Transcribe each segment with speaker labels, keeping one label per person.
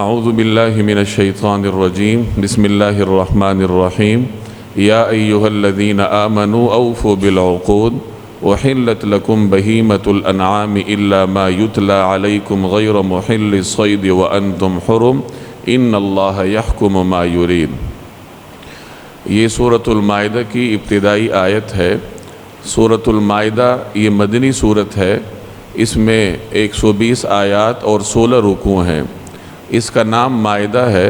Speaker 1: اعوذ باللہ من الشیطان الرجیم بسم اللہ الرحمن الرحیم یا ایہا الذین آمنوا اوفوا بالعقود وحلت لکم بہیمۃ الانعام الا ما یتلی علیکم غیر محل الصید وانتم حرم ان اللہ یحکم ما یرید۔ یہ سورۃ المائدہ کی ابتدائی آیت ہے۔ سورۃ المائدہ یہ مدنی سورت ہے، اس میں 120 آیات اور 16 رکوع ہیں۔ اس کا نام مائدہ ہے۔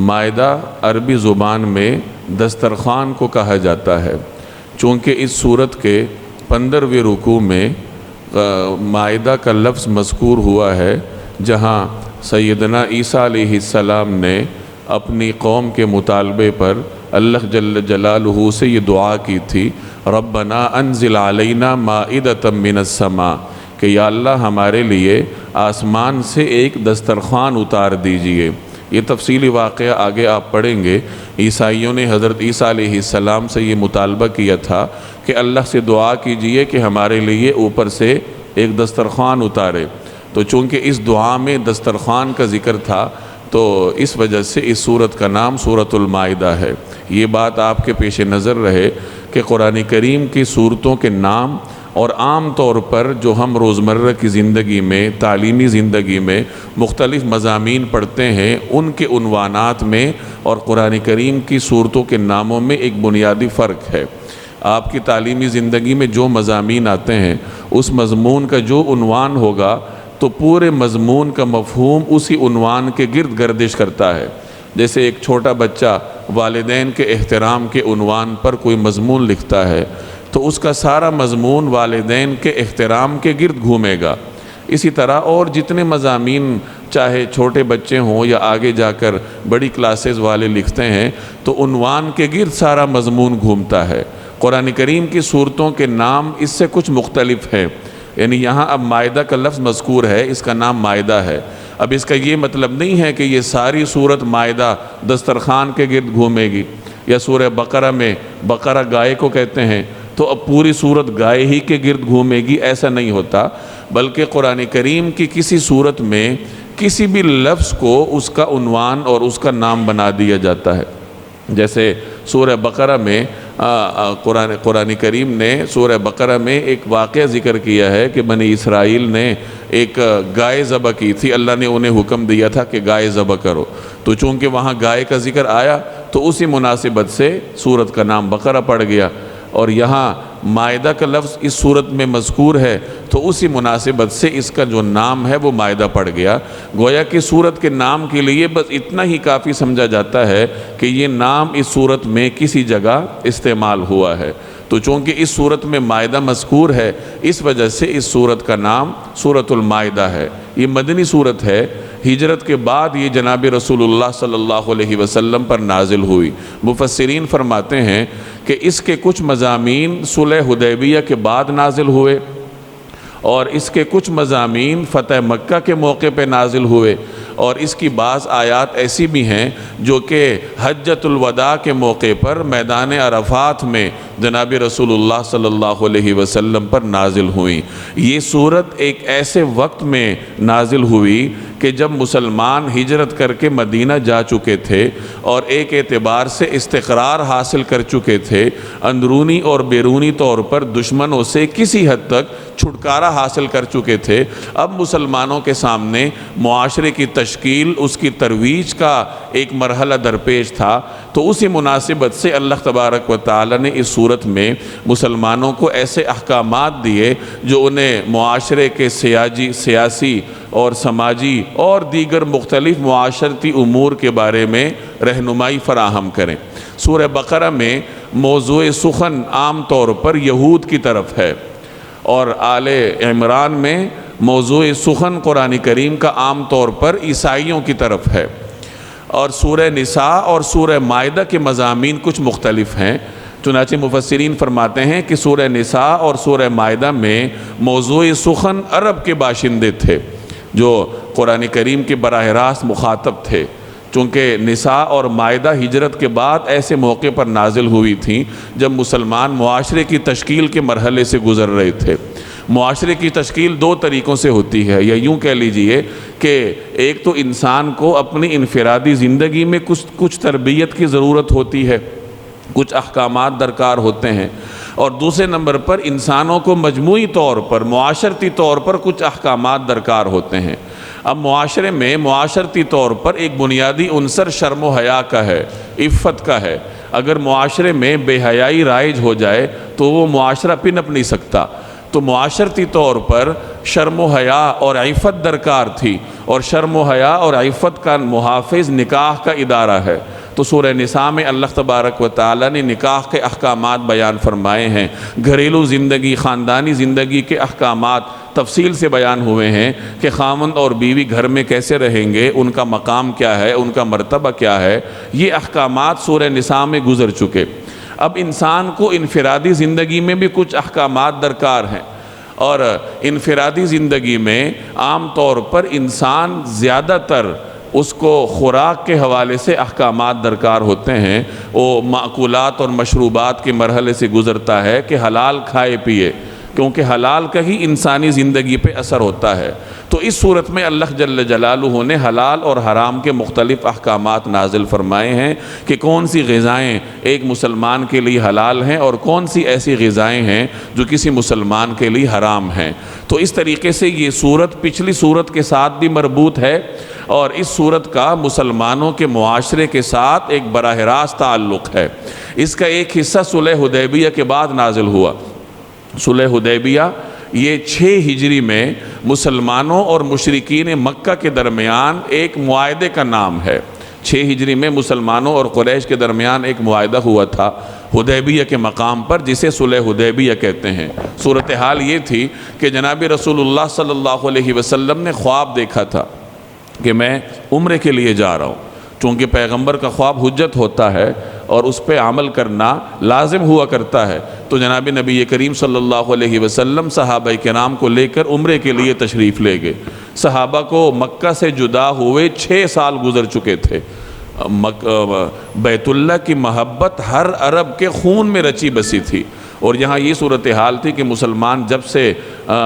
Speaker 1: مائدہ عربی زبان میں دسترخوان کو کہا جاتا ہے، چونکہ اس سورت کے 15ویں رکوع میں مائدہ کا لفظ مذکور ہوا ہے، جہاں سیدنا عیسیٰ علیہ السلام نے اپنی قوم کے مطالبے پر اللہ جل جلالہ سے یہ دعا کی تھی، ربنا انزل علینا مائدۃ من السماء، کہ یا اللہ ہمارے لیے آسمان سے ایک دسترخوان اتار دیجئے۔ یہ تفصیلی واقعہ آگے آپ پڑھیں گے۔ عیسائیوں نے حضرت عیسیٰ علیہ السلام سے یہ مطالبہ کیا تھا کہ اللہ سے دعا کیجئے کہ ہمارے لیے اوپر سے ایک دسترخوان اتارے، تو چونکہ اس دعا میں دسترخوان کا ذکر تھا تو اس وجہ سے اس سورت کا نام سورۃ المائدہ ہے۔ یہ بات آپ کے پیش نظر رہے کہ قرآن کریم کی سورتوں کے نام اور عام طور پر جو ہم روزمرہ کی زندگی میں، تعلیمی زندگی میں مختلف مضامین پڑھتے ہیں، ان کے عنوانات میں اور قرآن کریم کی سورتوں کے ناموں میں ایک بنیادی فرق ہے۔ آپ کی تعلیمی زندگی میں جو مضامین آتے ہیں، اس مضمون کا جو عنوان ہوگا تو پورے مضمون کا مفہوم اسی عنوان کے گرد گردش کرتا ہے۔ جیسے ایک چھوٹا بچہ والدین کے احترام کے عنوان پر کوئی مضمون لکھتا ہے تو اس کا سارا مضمون والدین کے احترام کے گرد گھومے گا۔ اسی طرح اور جتنے مضامین چاہے چھوٹے بچے ہوں یا آگے جا کر بڑی کلاسز والے لکھتے ہیں تو عنوان کے گرد سارا مضمون گھومتا ہے۔ قرآن کریم کی سورتوں کے نام اس سے کچھ مختلف ہیں، یعنی یہاں اب مائدہ کا لفظ مذکور ہے، اس کا نام مائدہ ہے۔ اب اس کا یہ مطلب نہیں ہے کہ یہ ساری سورت مائدہ دسترخوان کے گرد گھومے گی، یا سورہ بقرہ میں بقرہ گائے کو کہتے ہیں تو اب پوری سورت گائے ہی کے گرد گھومے گی، ایسا نہیں ہوتا، بلکہ قرآن کریم کی کسی سورت میں کسی بھی لفظ کو اس کا عنوان اور اس کا نام بنا دیا جاتا ہے۔ جیسے سورہ بقرہ میں قرآن کریم نے سورہ بقرہ میں ایک واقعہ ذکر کیا ہے کہ بنی اسرائیل نے ایک گائے ذبح کی تھی، اللہ نے انہیں حکم دیا تھا کہ گائے ذبح کرو، تو چونکہ وہاں گائے کا ذکر آیا تو اسی مناسبت سے سورت کا نام بقرہ پڑ گیا، اور یہاں مائدہ کا لفظ اس سورت میں مذکور ہے تو اسی مناسبت سے اس کا جو نام ہے وہ مائدہ پڑ گیا۔ گویا کہ سورت کے نام کے لیے بس اتنا ہی کافی سمجھا جاتا ہے کہ یہ نام اس سورت میں کسی جگہ استعمال ہوا ہے، تو چونکہ اس سورت میں مائدہ مذکور ہے اس وجہ سے اس سورت کا نام سورۃ المائدہ ہے۔ یہ مدنی سورت ہے، ہجرت کے بعد یہ جناب رسول اللہ صلی اللہ علیہ وسلم پر نازل ہوئی۔ مفسرین فرماتے ہیں کہ اس کے کچھ مضامین صلح حدیبیہ کے بعد نازل ہوئے، اور اس کے کچھ مضامین فتح مکہ کے موقع پہ نازل ہوئے، اور اس کی بعض آیات ایسی بھی ہیں جو کہ حجۃ الوداع کے موقع پر میدان عرفات میں جناب رسول اللہ صلی اللہ علیہ وسلم پر نازل ہوئیں۔ یہ سورت ایک ایسے وقت میں نازل ہوئی کہ جب مسلمان ہجرت کر کے مدینہ جا چکے تھے اور ایک اعتبار سے استقرار حاصل کر چکے تھے، اندرونی اور بیرونی طور پر دشمنوں سے کسی حد تک چھٹکارا حاصل کر چکے تھے۔ اب مسلمانوں کے سامنے معاشرے کی تشکیل، اس کی ترویج کا ایک مرحلہ درپیش تھا، تو اسی مناسبت سے اللہ تبارک و تعالی نے اس صورت میں مسلمانوں کو ایسے احکامات دیے جو انہیں معاشرے کے سیاسی اور سماجی اور دیگر مختلف معاشرتی امور کے بارے میں رہنمائی فراہم کریں۔ سورہ بقرہ میں موضوع سخن عام طور پر یہود کی طرف ہے، اور آل عمران میں موضوع سخن قرآن کریم کا عام طور پر عیسائیوں کی طرف ہے، اور سورہ نساء اور سورہ مائدہ کے مضامین کچھ مختلف ہیں۔ چنانچہ مفسرین فرماتے ہیں کہ سورہ نساء اور سورہ مائدہ میں موضوع سخن عرب کے باشندے تھے جو قرآن کریم کے براہ راست مخاطب تھے، چونکہ نساء اور مائدہ ہجرت کے بعد ایسے موقع پر نازل ہوئی تھیں جب مسلمان معاشرے کی تشکیل کے مرحلے سے گزر رہے تھے۔ معاشرے کی تشکیل دو طریقوں سے ہوتی ہے، یا یوں کہہ لیجئے کہ ایک تو انسان کو اپنی انفرادی زندگی میں کچھ تربیت کی ضرورت ہوتی ہے، کچھ احکامات درکار ہوتے ہیں، اور دوسرے نمبر پر انسانوں کو مجموعی طور پر معاشرتی طور پر کچھ احکامات درکار ہوتے ہیں۔ اب معاشرے میں معاشرتی طور پر ایک بنیادی عنصر شرم و حیا کا ہے، عفت کا ہے۔ اگر معاشرے میں بے حیائی رائج ہو جائے تو وہ معاشرہ پنپ نہیں سکتا۔ تو معاشرتی طور پر شرم و حیا اور عفت درکار تھی، اور شرم و حیا اور عفت کا محافظ نکاح کا ادارہ ہے۔ تو سورہ نساء میں اللہ تبارک و تعالی نے نکاح کے احکامات بیان فرمائے ہیں، گھریلو زندگی، خاندانی زندگی کے احکامات تفصیل سے بیان ہوئے ہیں کہ خاوند اور بیوی گھر میں کیسے رہیں گے، ان کا مقام کیا ہے، ان کا مرتبہ کیا ہے، یہ احکامات سورہ نساء میں گزر چکے۔ اب انسان کو انفرادی زندگی میں بھی کچھ احکامات درکار ہیں، اور انفرادی زندگی میں عام طور پر انسان زیادہ تر اس کو خوراک کے حوالے سے احکامات درکار ہوتے ہیں۔ وہ معقولات اور مشروبات کے مرحلے سے گزرتا ہے کہ حلال کھائے پیے، کیونکہ حلال کا ہی انسانی زندگی پہ اثر ہوتا ہے۔ تو اس صورت میں اللہ جل جلالہ نے حلال اور حرام کے مختلف احکامات نازل فرمائے ہیں کہ کون سی غذائیں ایک مسلمان کے لیے حلال ہیں اور کون سی ایسی غذائیں ہیں جو کسی مسلمان کے لیے حرام ہیں۔ تو اس طریقے سے یہ صورت پچھلی صورت کے ساتھ بھی مربوط ہے، اور اس صورت کا مسلمانوں کے معاشرے کے ساتھ ایک براہ راست تعلق ہے۔ اس کا ایک حصہ صلح حدیبیہ کے بعد نازل ہوا۔ صلح حدیبیہ یہ 6 ہجری میں مسلمانوں اور مشرکین مکہ کے درمیان ایک معاہدے کا نام ہے۔ 6 ہجری میں مسلمانوں اور قریش کے درمیان ایک معاہدہ ہوا تھا حدیبیہ کے مقام پر، جسے صلح حدیبیہ کہتے ہیں۔ صورتحال یہ تھی کہ جناب رسول اللہ صلی اللہ علیہ وسلم نے خواب دیکھا تھا کہ میں عمرے کے لیے جا رہا ہوں۔ چونکہ پیغمبر کا خواب حجت ہوتا ہے اور اس پہ عمل کرنا لازم ہوا کرتا ہے، تو جناب نبی کریم صلی اللہ علیہ وسلم صحابہ کرام کو لے کر عمرے کے لیے تشریف لے گئے۔ صحابہ کو مکہ سے جدا ہوئے 6 سال گزر چکے تھے۔ بیت اللہ کی محبت ہر عرب کے خون میں رچی بسی تھی، اور یہاں یہ صورتحال تھی کہ مسلمان جب سے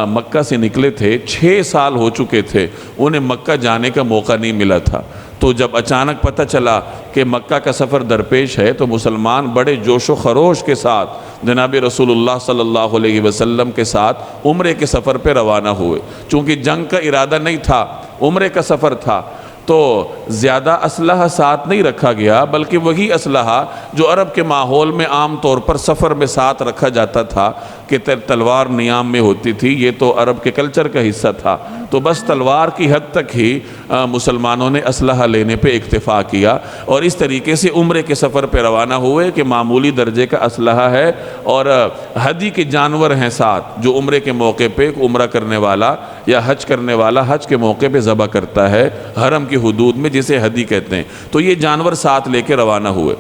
Speaker 1: مکہ سے نکلے تھے 6 سال ہو چکے تھے، انہیں مکہ جانے کا موقع نہیں ملا تھا۔ تو جب اچانک پتہ چلا کہ مکہ کا سفر درپیش ہے تو مسلمان بڑے جوش و خروش کے ساتھ جناب رسول اللہ صلی اللہ علیہ وسلم کے ساتھ عمرے کے سفر پہ روانہ ہوئے۔ چونکہ جنگ کا ارادہ نہیں تھا، عمرے کا سفر تھا، تو زیادہ اسلحہ ساتھ نہیں رکھا گیا، بلکہ وہی اسلحہ جو عرب کے ماحول میں عام طور پر سفر میں ساتھ رکھا جاتا تھا کہ تلوار نیام میں ہوتی تھی، یہ تو عرب کے کلچر کا حصہ تھا۔ تو بس تلوار کی حد تک ہی مسلمانوں نے اسلحہ لینے پہ اکتفا کیا، اور اس طریقے سے عمرے کے سفر پہ روانہ ہوئے کہ معمولی درجے کا اسلحہ ہے، اور حدی کے جانور ہیں ساتھ، جو عمرے کے موقع پہ عمرہ کرنے والا یا حج کرنے والا حج کے موقع پہ ذبح کرتا ہے حرم کی حدود میں، جسے حدی کہتے ہیں۔ تو یہ جانور ساتھ لے کے روانہ ہوئے۔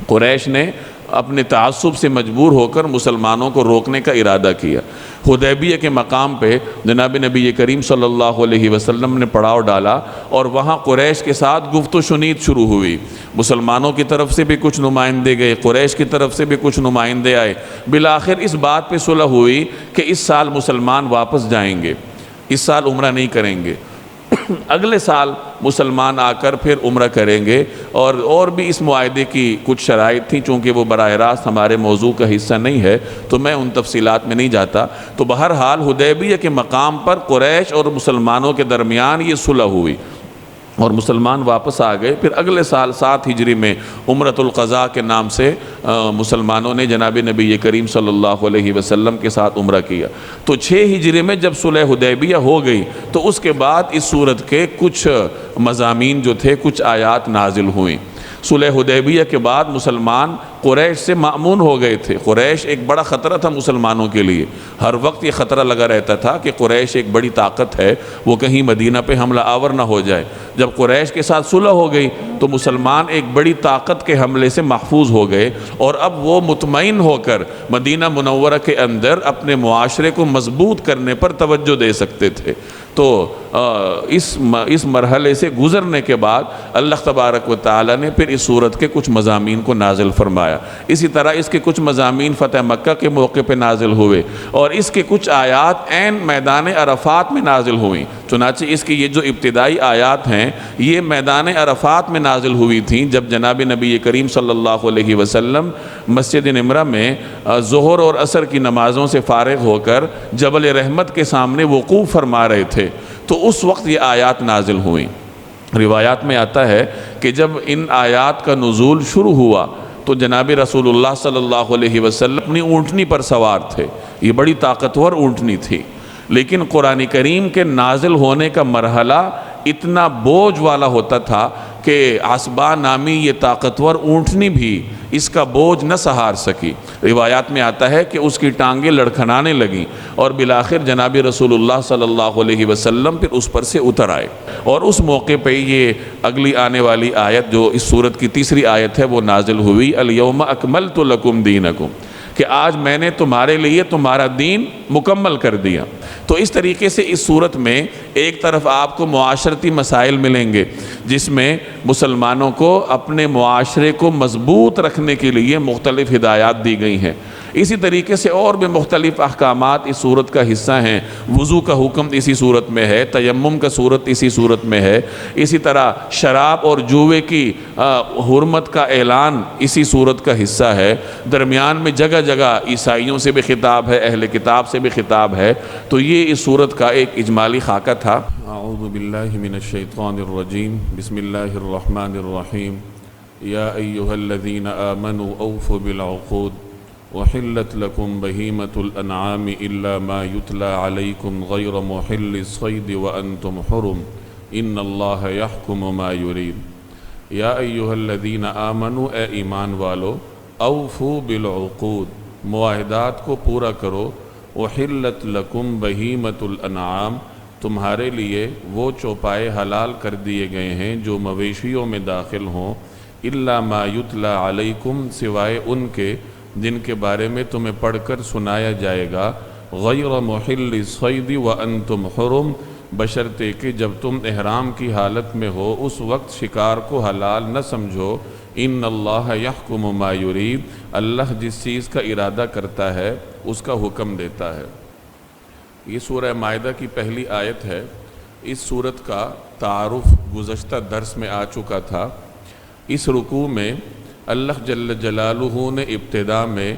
Speaker 1: قریش نے اپنے تعصب سے مجبور ہو کر مسلمانوں کو روکنے کا ارادہ کیا۔ حدیبیہ کے مقام پہ جناب نبی کریم صلی اللہ علیہ وسلم نے پڑاؤ ڈالا، اور وہاں قریش کے ساتھ گفت و شنید شروع ہوئی۔ مسلمانوں کی طرف سے بھی کچھ نمائندے گئے، قریش کی طرف سے بھی کچھ نمائندے آئے۔ بالآخر اس بات پہ صلح ہوئی کہ اس سال مسلمان واپس جائیں گے، اس سال عمرہ نہیں کریں گے، اگلے سال مسلمان آ کر پھر عمرہ کریں گے۔ اور بھی اس معاہدے کی کچھ شرائط تھیں، چونکہ وہ براہ راست ہمارے موضوع کا حصہ نہیں ہے تو میں ان تفصیلات میں نہیں جاتا۔ تو بہرحال حدیبیہ کے مقام پر قریش اور مسلمانوں کے درمیان یہ صلح ہوئی، اور مسلمان واپس آ گئے۔ پھر اگلے سال 7 ہجری میں عمرۃ القضاء کے نام سے مسلمانوں نے جناب نبی کریم صلی اللہ علیہ وسلم کے ساتھ عمرہ کیا۔ تو 6 ہجری میں جب صلح حدیبیہ ہو گئی تو اس کے بعد اس صورت کے کچھ مضامین جو تھے، کچھ آیات نازل ہوئیں۔ صلح حدیبیہ کے بعد مسلمان قریش سے مأمون ہو گئے تھے۔ قریش ایک بڑا خطرہ تھا مسلمانوں کے لیے، ہر وقت یہ خطرہ لگا رہتا تھا کہ قریش ایک بڑی طاقت ہے، وہ کہیں مدینہ پہ حملہ آور نہ ہو جائے۔ جب قریش کے ساتھ صلح ہو گئی تو مسلمان ایک بڑی طاقت کے حملے سے محفوظ ہو گئے، اور اب وہ مطمئن ہو کر مدینہ منورہ کے اندر اپنے معاشرے کو مضبوط کرنے پر توجہ دے سکتے تھے۔ تو اس مرحلے سے گزرنے کے بعد اللہ تبارک و تعالی نے پھر اس صورت کے کچھ مضامین کو نازل فرمایا۔ اسی طرح اس کے کچھ مضامین فتح مکہ کے موقع پہ نازل ہوئے، اور اس کے کچھ آیات عین میدان عرفات میں نازل ہوئیں۔ چنانچہ اس کی یہ جو ابتدائی آیات ہیں یہ میدان عرفات میں نازل ہوئی تھیں، جب جناب نبی کریم صلی اللہ علیہ وسلم مسجد نمرہ میں ظہر اور عصر کی نمازوں سے فارغ ہو کر جبل رحمت کے سامنے وقوف فرما رہے تھے، تو اس وقت یہ آیات نازل ہوئیں۔ روایات میں آتا ہے کہ جب ان آیات کا نزول شروع ہوا تو جناب رسول اللہ صلی اللہ علیہ وسلم اپنی اونٹنی پر سوار تھے۔ یہ بڑی طاقتور اونٹنی تھی، لیکن قرآن کریم کے نازل ہونے کا مرحلہ اتنا بوجھ والا ہوتا تھا کہ عصبہ نامی یہ طاقتور اونٹنی بھی اس کا بوجھ نہ سہار سکی۔ روایات میں آتا ہے کہ اس کی ٹانگیں لڑکھنانے لگیں، اور بالآخر جناب رسول اللہ صلی اللہ علیہ وسلم پھر اس پر سے اتر آئے، اور اس موقع پہ یہ اگلی آنے والی آیت جو اس سورت کی تیسری آیت ہے وہ نازل ہوئی، الیوم اکملت لکم دینکم، کہ آج میں نے تمہارے لیے تمہارا دین مکمل کر دیا۔ تو اس طریقے سے اس صورت میں ایک طرف آپ کو معاشرتی مسائل ملیں گے جس میں مسلمانوں کو اپنے معاشرے کو مضبوط رکھنے کے لیے مختلف ہدایات دی گئی ہیں۔ اسی طریقے سے اور بھی مختلف احکامات اس صورت کا حصہ ہیں۔ وضو کا حکم اسی صورت میں ہے، تیمم کا صورت اسی صورت میں ہے، اسی طرح شراب اور جوے کی حرمت کا اعلان اسی صورت کا حصہ ہے۔ درمیان میں جگہ جگہ عیسائیوں سے بھی خطاب ہے، اہل کتاب سے بھی خطاب ہے، تو یہ اس صورت کا ایک اجمالی خاکہ تھا۔ اعوذ باللہ من الشیطان الرجیم، بسم اللہ الرحمن الرحیم، یا ایہا الذین آمنوا اوفوا بالعقود وحلت لكم بهيمة الأنعام إلا ما يتلى عليكم غير محل الصيد وأنتم حرم إن الله يحكم ما يريد۔ یا ایہا الذین آمنوا، اے ایمان والو، اوفوا بالعقود، معاہدات کو پورا کرو، وحلت لکم بہیمۃ الانعام، تمہارے لیے وہ چوپائے حلال کر دیے گئے ہیں جو مویشیوں میں داخل ہوں، الا ما یتلی علیکم، سوائے ان کے جن کے بارے میں تمہیں پڑھ کر سنایا جائے گا، غیر محل الصید وانتم حرم، بشرطے کہ جب تم احرام کی حالت میں ہو اس وقت شکار کو حلال نہ سمجھو، ان اللہ یحکم ما یرید، اللہ جس چیز کا ارادہ کرتا ہے اس کا حکم دیتا ہے۔ یہ سورہ مائدہ کی پہلی آیت ہے۔ اس سورت کا تعارف گزشتہ درس میں آ چکا تھا۔ اس رکوع میں اللہ جل جلالہ نے ابتدا میں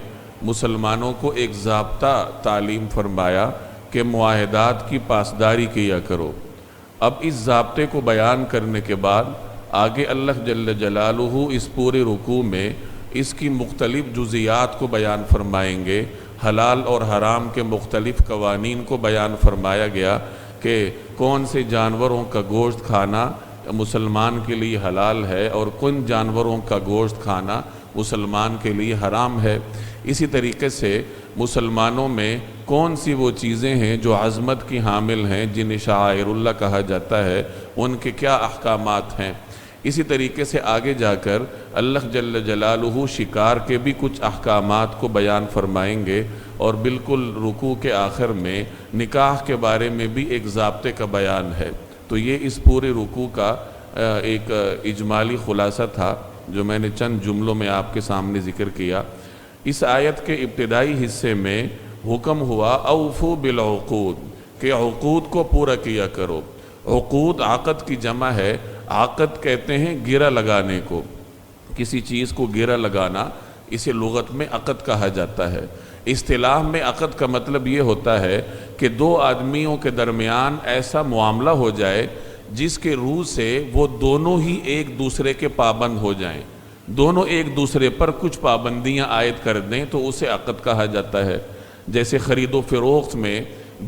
Speaker 1: مسلمانوں کو ایک ضابطہ تعلیم فرمایا کہ معاہدات کی پاسداری کیا کرو۔ اب اس ضابطے کو بیان کرنے کے بعد آگے اللہ جل جلالہ اس پورے رکوع میں اس کی مختلف جزیات کو بیان فرمائیں گے۔ حلال اور حرام کے مختلف قوانین کو بیان فرمایا گیا کہ کون سے جانوروں کا گوشت کھانا مسلمان کے لیے حلال ہے اور کن جانوروں کا گوشت کھانا مسلمان کے لیے حرام ہے۔ اسی طریقے سے مسلمانوں میں کون سی وہ چیزیں ہیں جو عظمت کی حامل ہیں، جنہیں شعائر اللہ کہا جاتا ہے، ان کے کیا احکامات ہیں۔ اسی طریقے سے آگے جا کر اللہ جل جلالہ شکار کے بھی کچھ احکامات کو بیان فرمائیں گے، اور بالکل رکوع کے آخر میں نکاح کے بارے میں بھی ایک ضابطے کا بیان ہے۔ تو یہ اس پورے رکوع کا ایک اجمالی خلاصہ تھا جو میں نے چند جملوں میں آپ کے سامنے ذکر کیا۔ اس آیت کے ابتدائی حصے میں حکم ہوا اوفوا بالعقود، کہ عقود کو پورا کیا کرو۔ عقود عقد کی جمع ہے۔ عقد کہتے ہیں گرہ لگانے کو، کسی چیز کو گرہ لگانا، اسے لغت میں عقد کہا جاتا ہے۔ اصطلاح میں عقد کا مطلب یہ ہوتا ہے کہ دو آدمیوں کے درمیان ایسا معاملہ ہو جائے جس کے روح سے وہ دونوں ہی ایک دوسرے کے پابند ہو جائیں، دونوں ایک دوسرے پر کچھ پابندیاں عائد کر دیں تو اسے عقد کہا جاتا ہے۔ جیسے خرید و فروخت میں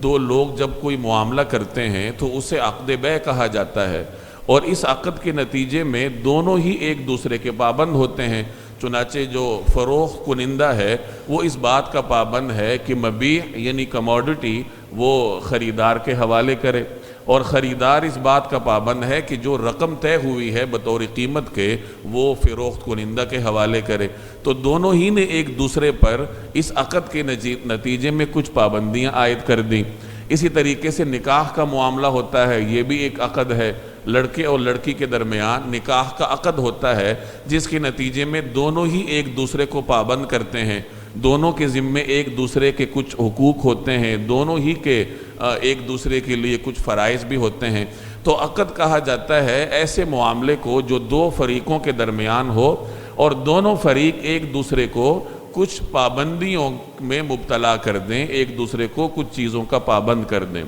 Speaker 1: دو لوگ جب کوئی معاملہ کرتے ہیں تو اسے عقد بیع کہا جاتا ہے، اور اس عقد کے نتیجے میں دونوں ہی ایک دوسرے کے پابند ہوتے ہیں۔ چنانچہ جو فروخت کنندہ ہے وہ اس بات کا پابند ہے کہ مبیع یعنی کموڈٹی وہ خریدار کے حوالے کرے، اور خریدار اس بات کا پابند ہے کہ جو رقم طے ہوئی ہے بطور قیمت کے وہ فروخت کنندہ کے حوالے کرے۔ تو دونوں ہی نے ایک دوسرے پر اس عقد کے نتیجے میں کچھ پابندیاں عائد کر دیں۔ اسی طریقے سے نکاح کا معاملہ ہوتا ہے، یہ بھی ایک عقد ہے، لڑکے اور لڑکی کے درمیان نکاح کا عقد ہوتا ہے جس کے نتیجے میں دونوں ہی ایک دوسرے کو پابند کرتے ہیں، دونوں کے ذمے ایک دوسرے کے کچھ حقوق ہوتے ہیں، دونوں ہی کے ایک دوسرے کے لیے کچھ فرائض بھی ہوتے ہیں۔ تو عقد کہا جاتا ہے ایسے معاملے کو جو دو فریقوں کے درمیان ہو اور دونوں فریق ایک دوسرے کو کچھ پابندیوں میں مبتلا کر دیں، ایک دوسرے کو کچھ چیزوں کا پابند کر دیں۔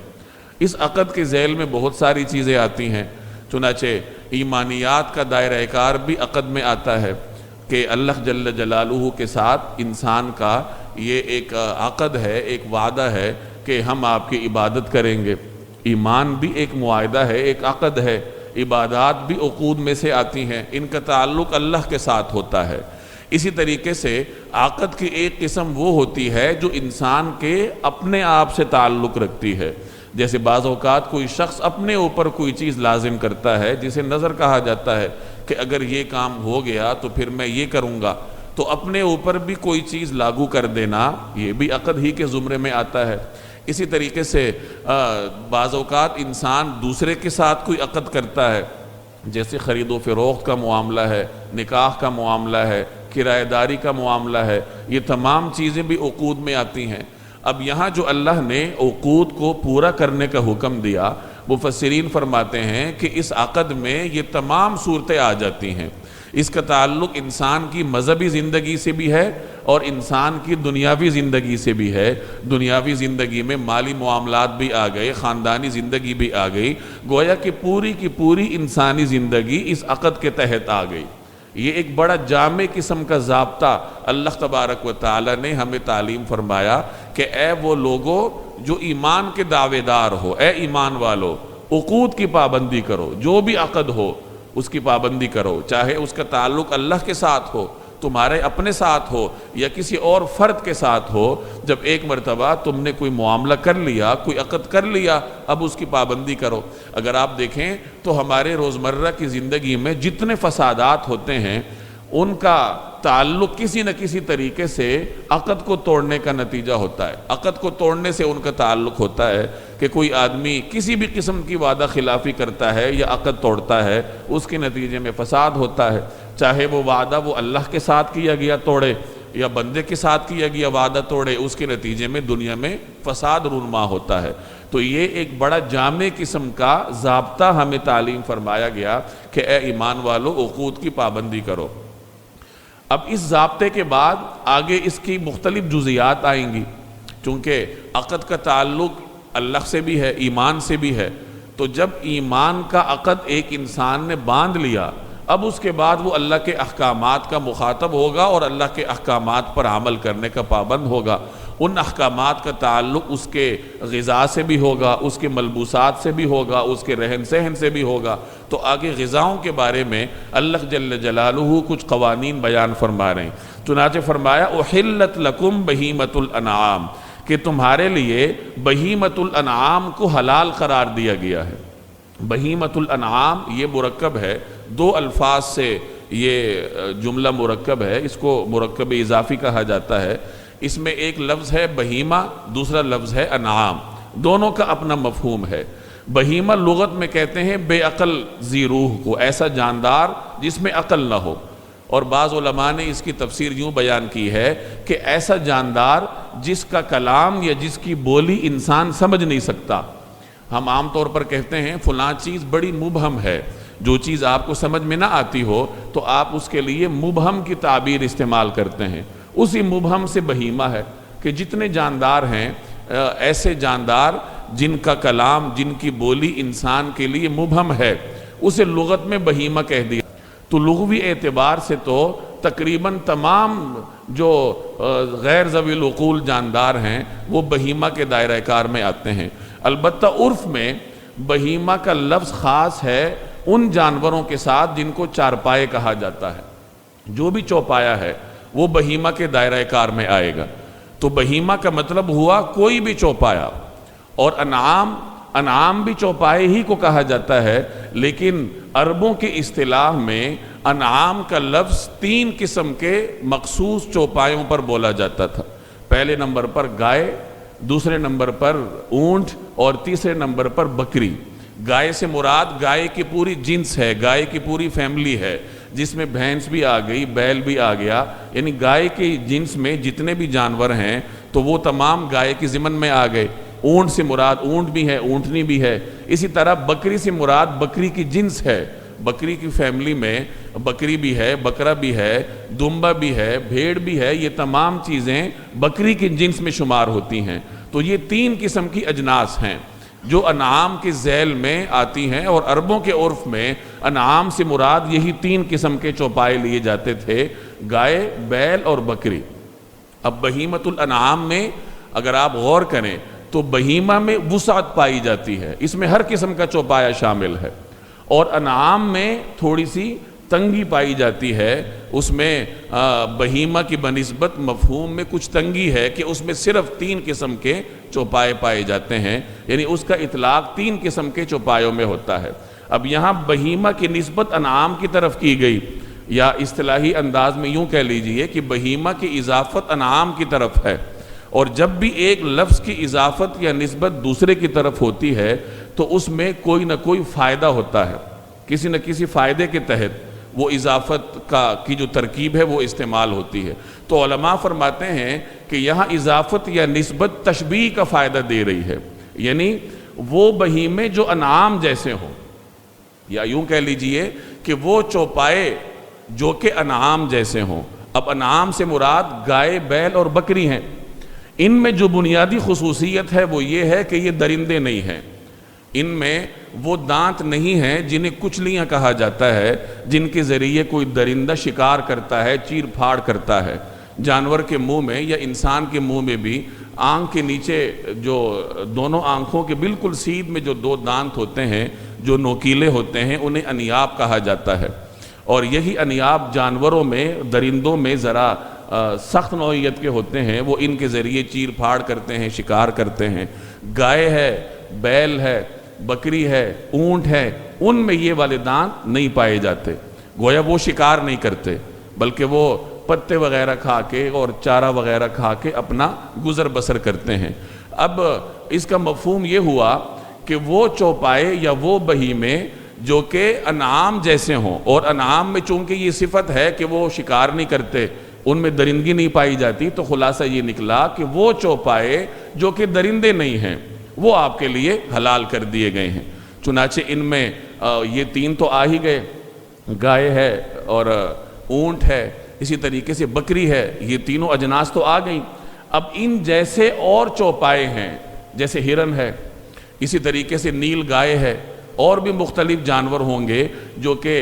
Speaker 1: اس عقد کے ذیل میں بہت ساری چیزیں آتی ہیں، چنانچہ ایمانیات کا دائرہ کار بھی عقد میں آتا ہے کہ اللہ جل جلالہ کے ساتھ انسان کا یہ ایک عقد ہے، ایک وعدہ ہے کہ ہم آپ کی عبادت کریں گے۔ ایمان بھی ایک معاہدہ ہے، ایک عقد ہے، عبادات بھی عقود میں سے آتی ہیں، ان کا تعلق اللہ کے ساتھ ہوتا ہے۔ اسی طریقے سے عقد کی ایک قسم وہ ہوتی ہے جو انسان کے اپنے آپ سے تعلق رکھتی ہے، جیسے بعض اوقات کوئی شخص اپنے اوپر کوئی چیز لازم کرتا ہے جسے نظر کہا جاتا ہے کہ اگر یہ کام ہو گیا تو پھر میں یہ کروں گا، تو اپنے اوپر بھی کوئی چیز لاگو کر دینا یہ بھی عقد ہی کے زمرے میں آتا ہے۔ اسی طریقے سے بعض اوقات انسان دوسرے کے ساتھ کوئی عقد کرتا ہے، جیسے خرید و فروخت کا معاملہ ہے، نکاح کا معاملہ ہے، کرایہ داری کا معاملہ ہے، یہ تمام چیزیں بھی عقود میں آتی ہیں۔ اب یہاں جو اللہ نے عقود کو پورا کرنے کا حکم دیا، مفسرین فرماتے ہیں کہ اس عقد میں یہ تمام صورتیں آ جاتی ہیں۔ اس کا تعلق انسان کی مذہبی زندگی سے بھی ہے اور انسان کی دنیاوی زندگی سے بھی ہے۔ دنیاوی زندگی میں مالی معاملات بھی آ گئے، خاندانی زندگی بھی آ گئی، گویا کہ پوری کی پوری انسانی زندگی اس عقد کے تحت آ گئی۔ یہ ایک بڑا جامع قسم کا ضابطہ اللہ تبارک و تعالی نے ہمیں تعلیم فرمایا کہ اے وہ لوگو جو ایمان کے دعوے دار ہو، اے ایمان والو، عقود کی پابندی کرو، جو بھی عقد ہو اس کی پابندی کرو، چاہے اس کا تعلق اللہ کے ساتھ ہو، تمہارے اپنے ساتھ ہو یا کسی اور فرد کے ساتھ ہو۔ جب ایک مرتبہ تم نے کوئی معاملہ کر لیا، کوئی عقد کر لیا، اب اس کی پابندی کرو۔ اگر آپ دیکھیں تو ہمارے روزمرہ کی زندگی میں جتنے فسادات ہوتے ہیں ان کا تعلق کسی نہ کسی طریقے سے عقد کو توڑنے کا نتیجہ ہوتا ہے۔ عقد کو توڑنے سے ان کا تعلق ہوتا ہے کہ کوئی آدمی کسی بھی قسم کی وعدہ خلافی کرتا ہے یا عقد توڑتا ہے، اس کے نتیجے میں فساد ہوتا ہے، چاہے وہ وعدہ وہ اللہ کے ساتھ کیا گیا توڑے یا بندے کے ساتھ کیا گیا وعدہ توڑے، اس کے نتیجے میں دنیا میں فساد رونما ہوتا ہے۔ تو یہ ایک بڑا جامع قسم کا ضابطہ ہمیں تعلیم فرمایا گیا کہ اے ایمان والو عقود کی پابندی کرو۔ اب اس ضابطے کے بعد آگے اس کی مختلف جزیات آئیں گی، چونکہ عقد کا تعلق اللہ سے بھی ہے، ایمان سے بھی ہے، تو جب ایمان کا عقد ایک انسان نے باندھ لیا، اب اس کے بعد وہ اللہ کے احکامات کا مخاطب ہوگا اور اللہ کے احکامات پر عمل کرنے کا پابند ہوگا۔ ان احکامات کا تعلق اس کے غذا سے بھی ہوگا، اس کے ملبوسات سے بھی ہوگا، اس کے رہن سہن سے بھی ہوگا۔ تو آگے غذاؤں کے بارے میں اللہ جل جلالہ کچھ قوانین بیان فرما رہے ہیں۔ چنانچہ فرمایا احلت لکم بہیمۃ الانعام، کہ تمہارے لیے بہیمۃ الانعام کو حلال قرار دیا گیا ہے۔ بہیمۃ الانعام یہ مرکب ہے، دو الفاظ سے یہ جملہ مرکب ہے، اس کو مرکب اضافی کہا جاتا ہے۔ اس میں ایک لفظ ہے بہیمہ، دوسرا لفظ ہے انعام، دونوں کا اپنا مفہوم ہے۔ بہیمہ لغت میں کہتے ہیں بے عقل ذی روح کو، ایسا جاندار جس میں عقل نہ ہو، اور بعض علماء نے اس کی تفسیر یوں بیان کی ہے کہ ایسا جاندار جس کا کلام یا جس کی بولی انسان سمجھ نہیں سکتا۔ ہم عام طور پر کہتے ہیں فلاں چیز بڑی مبہم ہے، جو چیز آپ کو سمجھ میں نہ آتی ہو تو آپ اس کے لیے مبہم کی تعبیر استعمال کرتے ہیں۔ اسی مبہم سے بہیمہ ہے کہ جتنے جاندار ہیں، ایسے جاندار جن کا کلام، جن کی بولی انسان کے لیے مبہم ہے، اسے لغت میں بہیمہ کہہ دیا۔ تو لغوی اعتبار سے تو تقریباً تمام جو غیر ذوی العقول جاندار ہیں وہ بہیمہ کے دائرہ کار میں آتے ہیں۔ البتہ عرف میں بہیمہ کا لفظ خاص ہے ان جانوروں کے ساتھ جن کو چارپائے کہا جاتا ہے۔ جو بھی چوپایا ہے وہ بہیمہ کے دائرہ کار میں آئے گا۔ تو بہیمہ کا مطلب ہوا کوئی بھی چوپایا، اور انعام بھی چوپائے ہی کو کہا جاتا ہے، لیکن عربوں کی اصطلاح میں انعام کا لفظ 3 قسم کے مخصوص چوپایوں پر بولا جاتا تھا۔ پہلے نمبر پر گائے، دوسرے نمبر پر اونٹ اور تیسرے نمبر پر بکری۔ گائے سے مراد گائے کی پوری جنس ہے، گائے کی پوری فیملی ہے، جس میں بھینس بھی آ گئی، بیل بھی آ گیا، یعنی گائے کی جنس میں جتنے بھی جانور ہیں تو وہ تمام گائے کی ضمن میں آ گئے۔ اونٹ سے مراد اونٹ بھی ہے، اونٹنی بھی ہے۔ اسی طرح بکری سے مراد بکری کی جنس ہے، بکری کی فیملی میں بکری بھی ہے، بکرا بھی ہے، دمبا بھی ہے، بھیڑ بھی ہے، یہ تمام چیزیں بکری کی جنس میں شمار ہوتی ہیں۔ تو یہ 3 قسم کی اجناس ہیں جو انعام کے ذیل میں آتی ہیں، اور عربوں کے عرف میں انعام سے مراد یہی 3 قسم کے چوپائے لیے جاتے تھے، گائے، بیل اور بکری۔ اب بہیمۃ الانعام میں اگر آپ غور کریں تو بہیمہ میں وسعت پائی جاتی ہے، اس میں ہر قسم کا چوپایا شامل ہے، اور انعام میں تھوڑی سی تنگی پائی جاتی ہے، اس میں بہیمہ کی بنسبت مفہوم میں کچھ تنگی ہے کہ اس میں صرف 3 قسم کے چوپائے پائے جاتے ہیں، یعنی اس کا اطلاق 3 قسم کے چوپایوں میں ہوتا ہے۔ اب یہاں بہیمہ کی نسبت انعام کی طرف کی گئی، یا اصطلاحی انداز میں یوں کہہ لیجئے کہ بہیمہ کی اضافت انعام کی طرف ہے، اور جب بھی ایک لفظ کی اضافت یا نسبت دوسرے کی طرف ہوتی ہے تو اس میں کوئی نہ کوئی فائدہ ہوتا ہے، کسی نہ کسی فائدے کے تحت وہ اضافت کی جو ترکیب ہے وہ استعمال ہوتی ہے۔ تو علماء فرماتے ہیں کہ یہاں اضافت یا نسبت تشبیہ کا فائدہ دے رہی ہے، یعنی وہ بہیمے جو انعام جیسے ہوں، یا یوں کہہ لیجئے کہ وہ چوپائے جو کہ انعام جیسے ہوں۔ اب انعام سے مراد گائے، بیل اور بکری ہیں۔ ان میں جو بنیادی خصوصیت ہے وہ یہ ہے کہ یہ درندے نہیں ہیں، ان میں وہ دانت نہیں ہیں جنہیں کچلیاں کہا جاتا ہے، جن کے ذریعے کوئی درندہ شکار کرتا ہے، چیر پھاڑ کرتا ہے۔ جانور کے منہ میں یا انسان کے منہ میں بھی آنکھ کے نیچے جو دونوں آنکھوں کے بالکل سیدھ میں جو 2 دانت ہوتے ہیں جو نوکیلے ہوتے ہیں، انہیں انیاب کہا جاتا ہے، اور یہی انیاب جانوروں میں، درندوں میں ذرا سخت نوعیت کے ہوتے ہیں، وہ ان کے ذریعے چیر پھاڑ کرتے ہیں، شکار کرتے ہیں۔ گائے ہے، بیل ہے، بکری ہے، اونٹ ہے، ان میں یہ والے دانت نہیں پائے جاتے، گویا وہ شکار نہیں کرتے، بلکہ وہ پتے وغیرہ کھا کے اور چارہ وغیرہ کھا کے اپنا گزر بسر کرتے ہیں۔ اب اس کا مفہوم یہ ہوا کہ وہ چوپائے یا وہ بہیمے جو کہ انعام جیسے ہوں، اور انعام میں چونکہ یہ صفت ہے کہ وہ شکار نہیں کرتے، ان میں درندگی نہیں پائی جاتی، تو خلاصہ یہ نکلا کہ وہ چوپائے جو کہ درندے نہیں ہیں وہ آپ کے لیے حلال کر دیے گئے ہیں۔ چنانچہ ان میں یہ 3 تو آ ہی گئے، گائے ہے اور اونٹ ہے، اسی طریقے سے بکری ہے، یہ تینوں اجناس تو آ گئیں۔ اب ان جیسے اور چوپائے ہیں، جیسے ہرن ہے، اسی طریقے سے نیل گائے ہے، اور بھی مختلف جانور ہوں گے جو کہ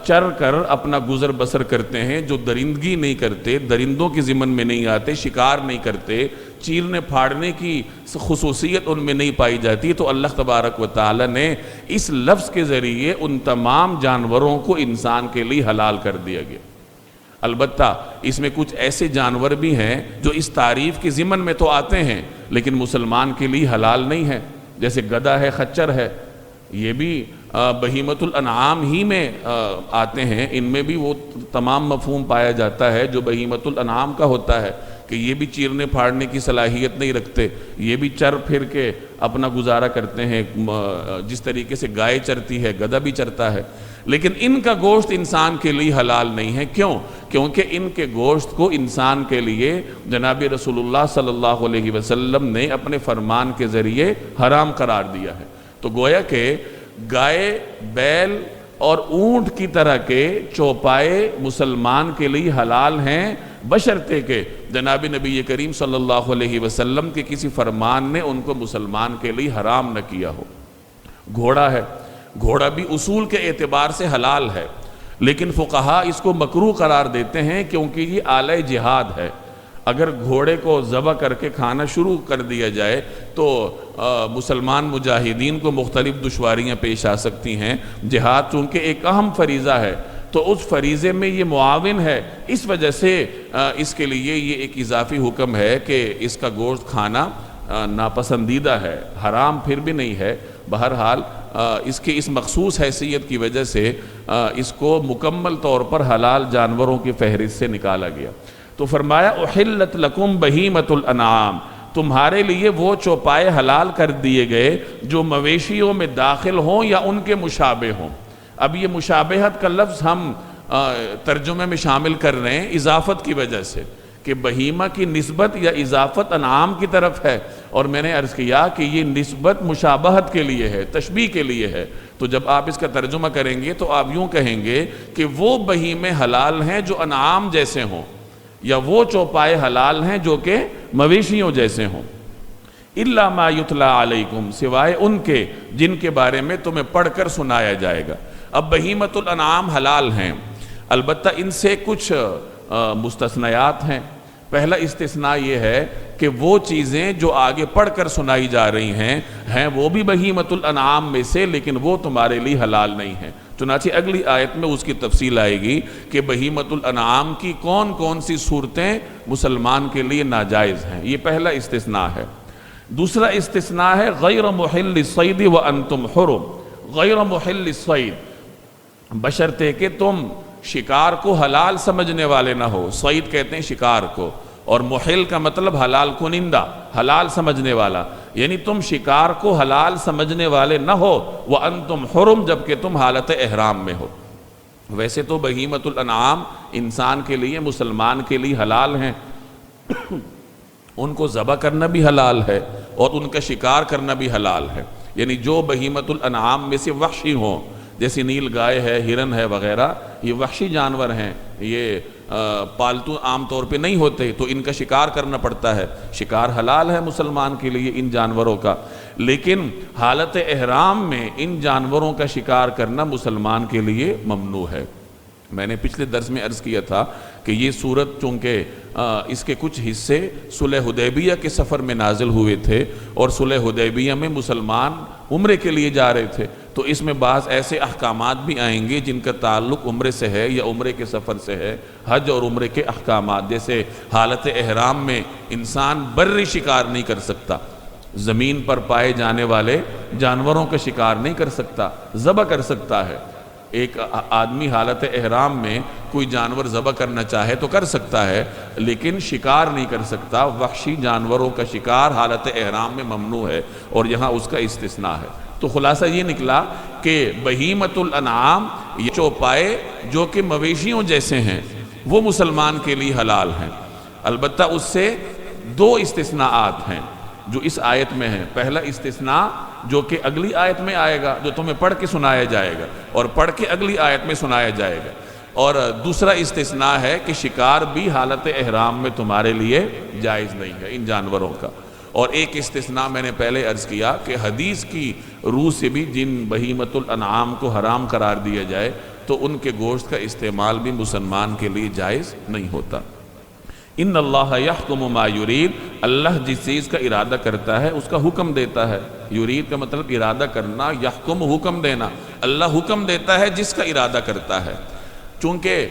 Speaker 1: چر کر اپنا گزر بسر کرتے ہیں، جو درندگی نہیں کرتے، درندوں کی ضمن میں نہیں آتے، شکار نہیں کرتے، چیرنے پھاڑنے کی خصوصیت ان میں نہیں پائی جاتی، تو اللہ تبارک و تعالی نے اس لفظ کے ذریعے ان تمام جانوروں کو انسان کے لیے حلال کر دیا گیا۔ البتہ اس میں کچھ ایسے جانور بھی ہیں جو اس تعریف کی ضمن میں تو آتے ہیں لیکن مسلمان کے لیے حلال نہیں ہے، جیسے گدھا ہے، خچر ہے، یہ بھی بہیمۃ الانعام ہی میں آتے ہیں، ان میں بھی وہ تمام مفہوم پایا جاتا ہے جو بہیمۃ الانعام کا ہوتا ہے، کہ یہ بھی چیرنے پھاڑنے کی صلاحیت نہیں رکھتے، یہ بھی چر پھر کے اپنا گزارا کرتے ہیں، جس طریقے سے گائے چرتی ہے، گدھا بھی چرتا ہے، لیکن ان کا گوشت انسان کے لیے حلال نہیں ہے۔ کیوں؟ کیونکہ ان کے گوشت کو انسان کے لیے جناب رسول اللہ صلی اللہ علیہ وسلم نے اپنے فرمان کے ذریعے حرام قرار دیا ہے۔ تو گویا کہ گائے، بیل اور اونٹ کی طرح کے چوپائے مسلمان کے لیے حلال ہیں، بشرطے کہ جناب نبی کریم صلی اللہ علیہ وسلم کے کسی فرمان نے ان کو مسلمان کے لیے حرام نہ کیا ہو۔ گھوڑا ہے، گھوڑا بھی اصول کے اعتبار سے حلال ہے، لیکن فقہا اس کو مکروہ قرار دیتے ہیں کیونکہ یہ آلہ جہاد ہے۔ اگر گھوڑے کو ذبح کر کے کھانا شروع کر دیا جائے تو مسلمان مجاہدین کو مختلف دشواریاں پیش آ سکتی ہیں۔ جہاد چونکہ ایک اہم فریضہ ہے تو اس فریضے میں یہ معاون ہے، اس وجہ سے اس کے لیے یہ ایک اضافی حکم ہے کہ اس کا گوشت کھانا ناپسندیدہ ہے، حرام پھر بھی نہیں ہے۔ بہرحال اس کی اس مخصوص حیثیت کی وجہ سے اس کو مکمل طور پر حلال جانوروں کی فہرست سے نکالا گیا۔ تو فرمایا احلت لکم بہیمۃ الانعام، تمہارے لیے وہ چوپائے حلال کر دیے گئے جو مویشیوں میں داخل ہوں یا ان کے مشابہ ہوں۔ اب یہ مشابہت کا لفظ ہم ترجمے میں شامل کر رہے ہیں اضافت کی وجہ سے، کہ بہیمہ کی نسبت یا اضافت انعام کی طرف ہے، اور میں نے عرض کیا کہ یہ نسبت مشابہت کے لیے ہے، تشبیہ کے لیے ہے۔ تو جب آپ اس کا ترجمہ کریں گے تو آپ یوں کہیں گے کہ وہ بہیمے حلال ہیں جو انعام جیسے ہوں، یا وہ چوپائے حلال ہیں جو کہ مویشیوں جیسے ہوں۔ اِلَّا مَا يُتْلَى عَلَيْكُمْ، سوائے ان کے جن کے بارے میں تمہیں پڑھ کر سنایا جائے گا۔ اب بہیمۃ الانعام حلال ہیں، البتہ ان سے کچھ مستثنیات ہیں۔ پہلا استثناء یہ ہے کہ وہ چیزیں جو آگے پڑھ کر سنائی جا رہی ہیں وہ بھی بہیمۃ الانعام میں سے، لیکن وہ تمہارے لیے حلال نہیں ہیں۔ چنانچہ اگلی آیت میں اس کی تفصیل آئے گی کہ بہیمۃ الانعام کی کون کون سی صورتیں مسلمان کے لیے ناجائز ہیں۔ یہ پہلا استثناء ہے۔ دوسرا استثناء ہے غیر محل الصید وانتم حرم، غیر محل الصید، بشرطے کہ تم شکار کو حلال سمجھنے والے نہ ہو۔ صید کہتے ہیں شکار کو، اور محل کا مطلب حلال کنندہ، حلال سمجھنے والا، یعنی تم شکار کو حلال سمجھنے والے نہ ہو، وَأَنْتُمْ حُرُمْ، جبکہ تم حالت احرام میں ہو۔ ویسے تو بہیمۃ الانعام انسان کے لیے، مسلمان کے لیے حلال ہیں، ان کو ذبح کرنا بھی حلال ہے اور ان کا شکار کرنا بھی حلال ہے۔ یعنی جو بہیمۃ الانعام میں سے وحشی ہوں، جیسے نیل گائے ہے، ہرن ہے وغیرہ، یہ وحشی جانور ہیں، یہ پالتو عام طور پہ نہیں ہوتے، تو ان کا شکار کرنا پڑتا ہے۔ شکار حلال ہے مسلمان کے لیے ان جانوروں کا، لیکن حالت احرام میں ان جانوروں کا شکار کرنا مسلمان کے لیے ممنوع ہے۔ میں نے پچھلے درس میں عرض کیا تھا کہ یہ سورت چونکہ اس کے کچھ حصے صلح حدیبیہ کے سفر میں نازل ہوئے تھے، اور صلح حدیبیہ میں مسلمان عمرے کے لیے جا رہے تھے، تو اس میں بعض ایسے احکامات بھی آئیں گے جن کا تعلق عمرے سے ہے یا عمرے کے سفر سے ہے۔ حج اور عمرے کے احکامات، جیسے حالت احرام میں انسان بری شکار نہیں کر سکتا، زمین پر پائے جانے والے جانوروں کا شکار نہیں کر سکتا، ذبح کر سکتا ہے۔ ایک آدمی حالت احرام میں کوئی جانور ذبح کرنا چاہے تو کر سکتا ہے، لیکن شکار نہیں کر سکتا۔ وحشی جانوروں کا شکار حالت احرام میں ممنوع ہے، اور یہاں اس کا استثناء ہے۔ تو خلاصہ یہ نکلا کہ بہیمۃ الانعام، یہ چوپائے جو کہ مویشیوں جیسے ہیں، وہ مسلمان کے لیے حلال ہیں۔ البتہ اس سے دو استثناءات ہیں جو اس آیت میں ہیں۔ پہلا استثناء جو کہ اگلی آیت میں آئے گا، جو تمہیں پڑھ کے سنایا جائے گا، اور پڑھ کے اگلی آیت میں سنایا جائے گا۔ اور دوسرا استثناء ہے کہ شکار بھی حالت احرام میں تمہارے لیے جائز نہیں ہے ان جانوروں کا۔ اور ایک استثناء میں نے پہلے عرض کیا کہ حدیث کی روح سے بھی جن بہیمۃ الانعام کو حرام قرار دیا جائے تو ان کے گوشت کا استعمال بھی مسلمان کے لیے جائز نہیں ہوتا۔ ان اللہ یحکم ما یرید، اللہ جس چیز کا ارادہ کرتا ہے اس کا حکم دیتا ہے۔ یرید کا مطلب ارادہ کرنا، یحکم حکم دینا، اللہ حکم دیتا ہے جس کا ارادہ کرتا ہے۔ چونکہ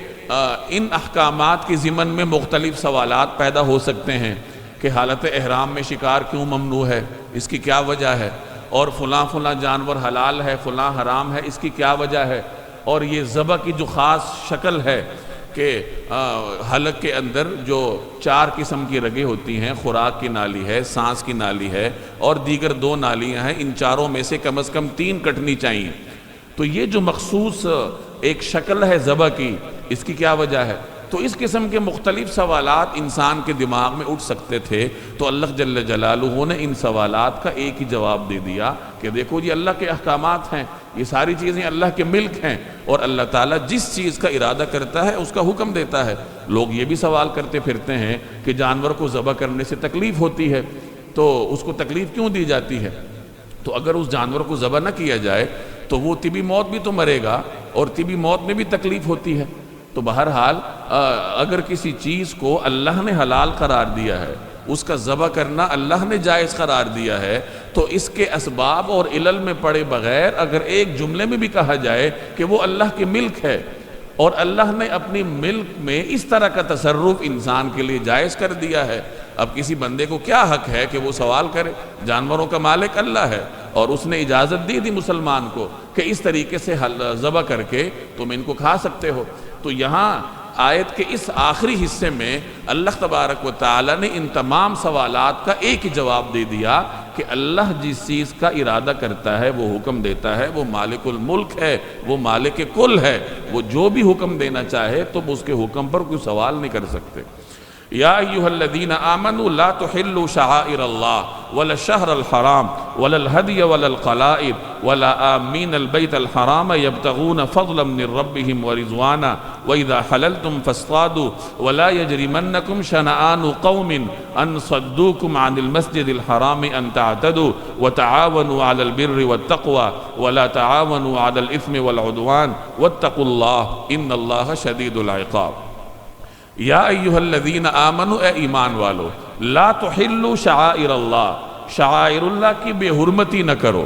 Speaker 1: ان احکامات کے ضمن میں مختلف سوالات پیدا ہو سکتے ہیں کہ حالت احرام میں شکار کیوں ممنوع ہے، اس کی کیا وجہ ہے، اور فلاں فلاں جانور حلال ہے، فلاں حرام ہے، اس کی کیا وجہ ہے، اور یہ ذبح کی جو خاص شکل ہے کہ حلق کے اندر جو 4 قسم کی رگیں ہوتی ہیں، خوراک کی نالی ہے، سانس کی نالی ہے، اور دیگر 2 نالیاں ہیں، ان چاروں میں سے کم از کم 3 کٹنی چاہیے۔ تو یہ جو مخصوص ایک شکل ہے ذبح کی، اس کی کیا وجہ ہے؟ تو اس قسم کے مختلف سوالات انسان کے دماغ میں اٹھ سکتے تھے، تو اللہ جل جلالہ نے ان سوالات کا ایک ہی جواب دے دیا کہ دیکھو جی اللہ کے احکامات ہیں، یہ ساری چیزیں اللہ کے ملک ہیں، اور اللہ تعالیٰ جس چیز کا ارادہ کرتا ہے اس کا حکم دیتا ہے۔ لوگ یہ بھی سوال کرتے پھرتے ہیں کہ جانور کو ذبح کرنے سے تکلیف ہوتی ہے، تو اس کو تکلیف کیوں دی جاتی ہے؟ تو اگر اس جانور کو ذبح نہ کیا جائے تو وہ طبی موت بھی تو مرے گا، اور طبی موت میں بھی تکلیف ہوتی ہے۔ تو بہرحال اگر کسی چیز کو اللہ نے حلال قرار دیا ہے، اس کا ذبح کرنا اللہ نے جائز قرار دیا ہے، تو اس کے اسباب اور علل میں پڑے بغیر اگر ایک جملے میں بھی کہا جائے کہ وہ اللہ کے ملک ہے، اور اللہ نے اپنی ملک میں اس طرح کا تصرف انسان کے لیے جائز کر دیا ہے، اب کسی بندے کو کیا حق ہے کہ وہ سوال کرے؟ جانوروں کا مالک اللہ ہے، اور اس نے اجازت دی تھی مسلمان کو کہ اس طریقے سے ذبح کر کے تم ان کو کھا سکتے ہو۔ تو یہاں آیت کے اس آخری حصے میں اللہ تبارک و تعالی نے ان تمام سوالات کا ایک ہی جواب دے دیا کہ اللہ جس چیز کا ارادہ کرتا ہے وہ حکم دیتا ہے، وہ مالک الملک ہے، وہ مالک کل ہے، وہ جو بھی حکم دینا چاہے تم اس کے حکم پر کوئی سوال نہیں کر سکتے۔ یا ایھا الذین آمنوا لا تحلوا شعائر اللہ ولا الشہر الحرام ولا الہدی ولا القلائد ولا آمین البیت الحرام یبتغون فضلا من ربهم ورضوانا وإذا حللتم فاصطادوا ولا يجرمنكم شنآن قوم أن صدوكم عن المسجد الحرام أن تعتدوا وتعاونوا على البر والتقوى ولا تعاونوا على الإثم والعدوان واتقوا الله إن الله شديد العقاب۔ یا ایھا الذین آمنوا، اے ایمان والو، لا تحلوا شعائر اللہ، شعائر اللہ کی بے حرمتی نہ کرو،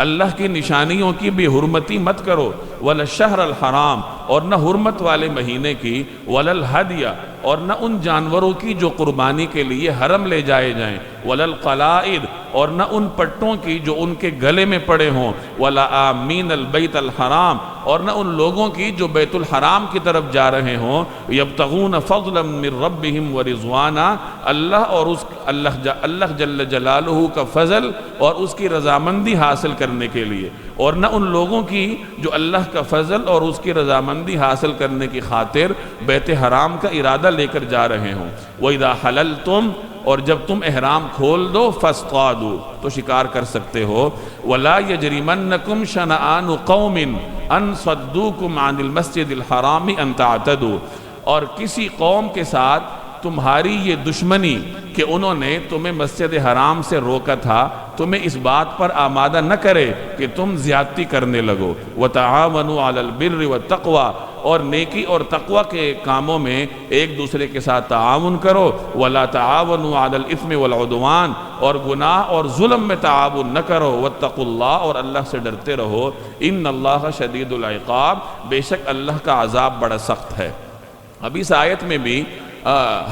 Speaker 1: اللہ کی نشانیوں کی بے حرمتی مت کرو، ولا الشہر الحرام، اور نہ حرمت والے مہینے کی، ولا الہدی، اور نہ ان جانوروں کی جو قربانی کے لیے حرم لے جائے جائیں، ولا القلائد، اور نہ ان پٹوں کی جو ان کے گلے میں پڑے ہوں، ولا آمین البیت الحرام، اور نہ ان لوگوں کی جو بیت الحرام کی طرف جا رہے ہوں، یبتغون فضلا من ربهم ورضوانا، اللہ اور اس اللہ جل جلالہ کا فضل اور اس کی رضامندی حاصل کرنے کے لیے، اور نہ ان لوگوں کی جو اللہ کا فضل اور اس کی رضامندی حاصل کرنے کی خاطر بیت حرام کا ارادہ لے کر جا رہے ہوں۔ وَإِذَا حَلَلْتُمْ، اور جب تم احرام کھول دو، فَاسْطَادُوا، تو شکار کر سکتے ہو، وَلَا يَجْرِمَنَّكُمْ شَنَآنُ قَوْمٍ أَن صَدُّوكُمْ عَنِ الْمَسْجِدِ الْحَرَامِ أَن تَعْتَدُوا، اور کسی قوم کے ساتھ تمہاری یہ دشمنی کہ انہوں نے تمہیں مسجد حرام سے روکا تھا، تمہیں اس بات پر آمادہ نہ کرے کہ تم زیادتی کرنے لگو۔ وَتَعَاوَنُوا عَلَى الْبِرِّ وَالتَّقْوَى، اور نیکی اور تقوی کے کاموں میں ایک دوسرے کے ساتھ تعاون کرو۔ وَلَا تَعَاوَنُوا عَلَى الْإِثْمِ وَالْعُدْوَانِ، اور گناہ اور ظلم میں تعاون نہ کرو۔ وَاتَّقُوا اللَّهَ، اور اللہ سے ڈرتے رہو۔ إِنَّ اللَّهَ شَدِيدُ الْعِقَابِ، بے شک اللہ کا عذاب بڑا سخت ہے۔ اب اس آیت میں بھی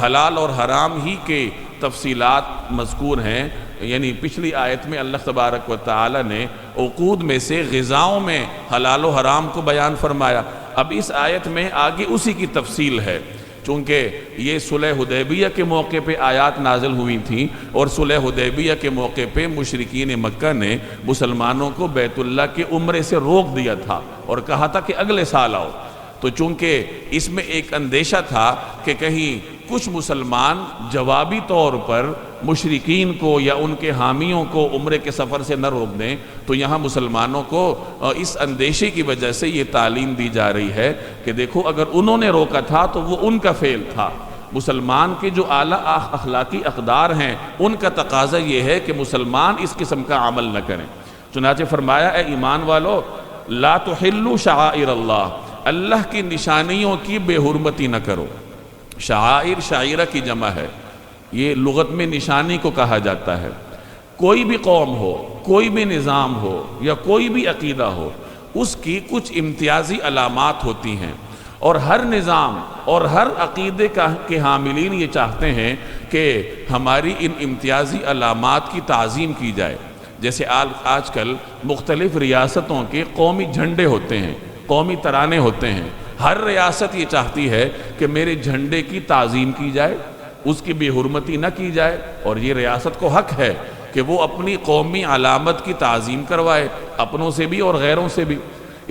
Speaker 1: حلال اور حرام ہی کے تفصیلات مذکور ہیں، یعنی پچھلی آیت میں اللہ تبارک و تعالی نے عقود میں سے غذاؤں میں حلال و حرام کو بیان فرمایا۔ اب اس آیت میں آگے اسی کی تفصیل ہے، چونکہ یہ صلح حدیبیہ کے موقع پہ آیات نازل ہوئی تھیں، اور صلح حدیبیہ کے موقع پہ مشرکین مکہ نے مسلمانوں کو بیت اللہ کے عمرے سے روک دیا تھا اور کہا تھا کہ اگلے سال آؤ۔ تو چونکہ اس میں ایک اندیشہ تھا کہ کہیں کچھ مسلمان جوابی طور پر مشرکین کو یا ان کے حامیوں کو عمرے کے سفر سے نہ روک دیں، تو یہاں مسلمانوں کو اس اندیشے کی وجہ سے یہ تعلیم دی جا رہی ہے کہ دیکھو اگر انہوں نے روکا تھا تو وہ ان کا فعل تھا، مسلمان کے جو اعلیٰ اخلاقی اقدار ہیں ان کا تقاضا یہ ہے کہ مسلمان اس قسم کا عمل نہ کریں۔ چنانچہ فرمایا، اے ایمان والو، لا تحلوا شعائر اللہ، اللہ کی نشانیوں کی بے حرمتی نہ کرو۔ شعائر شاعرہ کی جمع ہے، یہ لغت میں نشانی کو کہا جاتا ہے۔ کوئی بھی قوم ہو، کوئی بھی نظام ہو یا کوئی بھی عقیدہ ہو، اس کی کچھ امتیازی علامات ہوتی ہیں، اور ہر نظام اور ہر عقیدے کے حاملین یہ چاہتے ہیں کہ ہماری ان امتیازی علامات کی تعظیم کی جائے۔ جیسے آج کل مختلف ریاستوں کے قومی جھنڈے ہوتے ہیں، قومی ترانے ہوتے ہیں، ہر ریاست یہ چاہتی ہے کہ میرے جھنڈے کی تعظیم کی جائے، اس کی بے حرمتی نہ کی جائے، اور یہ ریاست کو حق ہے کہ وہ اپنی قومی علامت کی تعظیم کروائے، اپنوں سے بھی اور غیروں سے بھی۔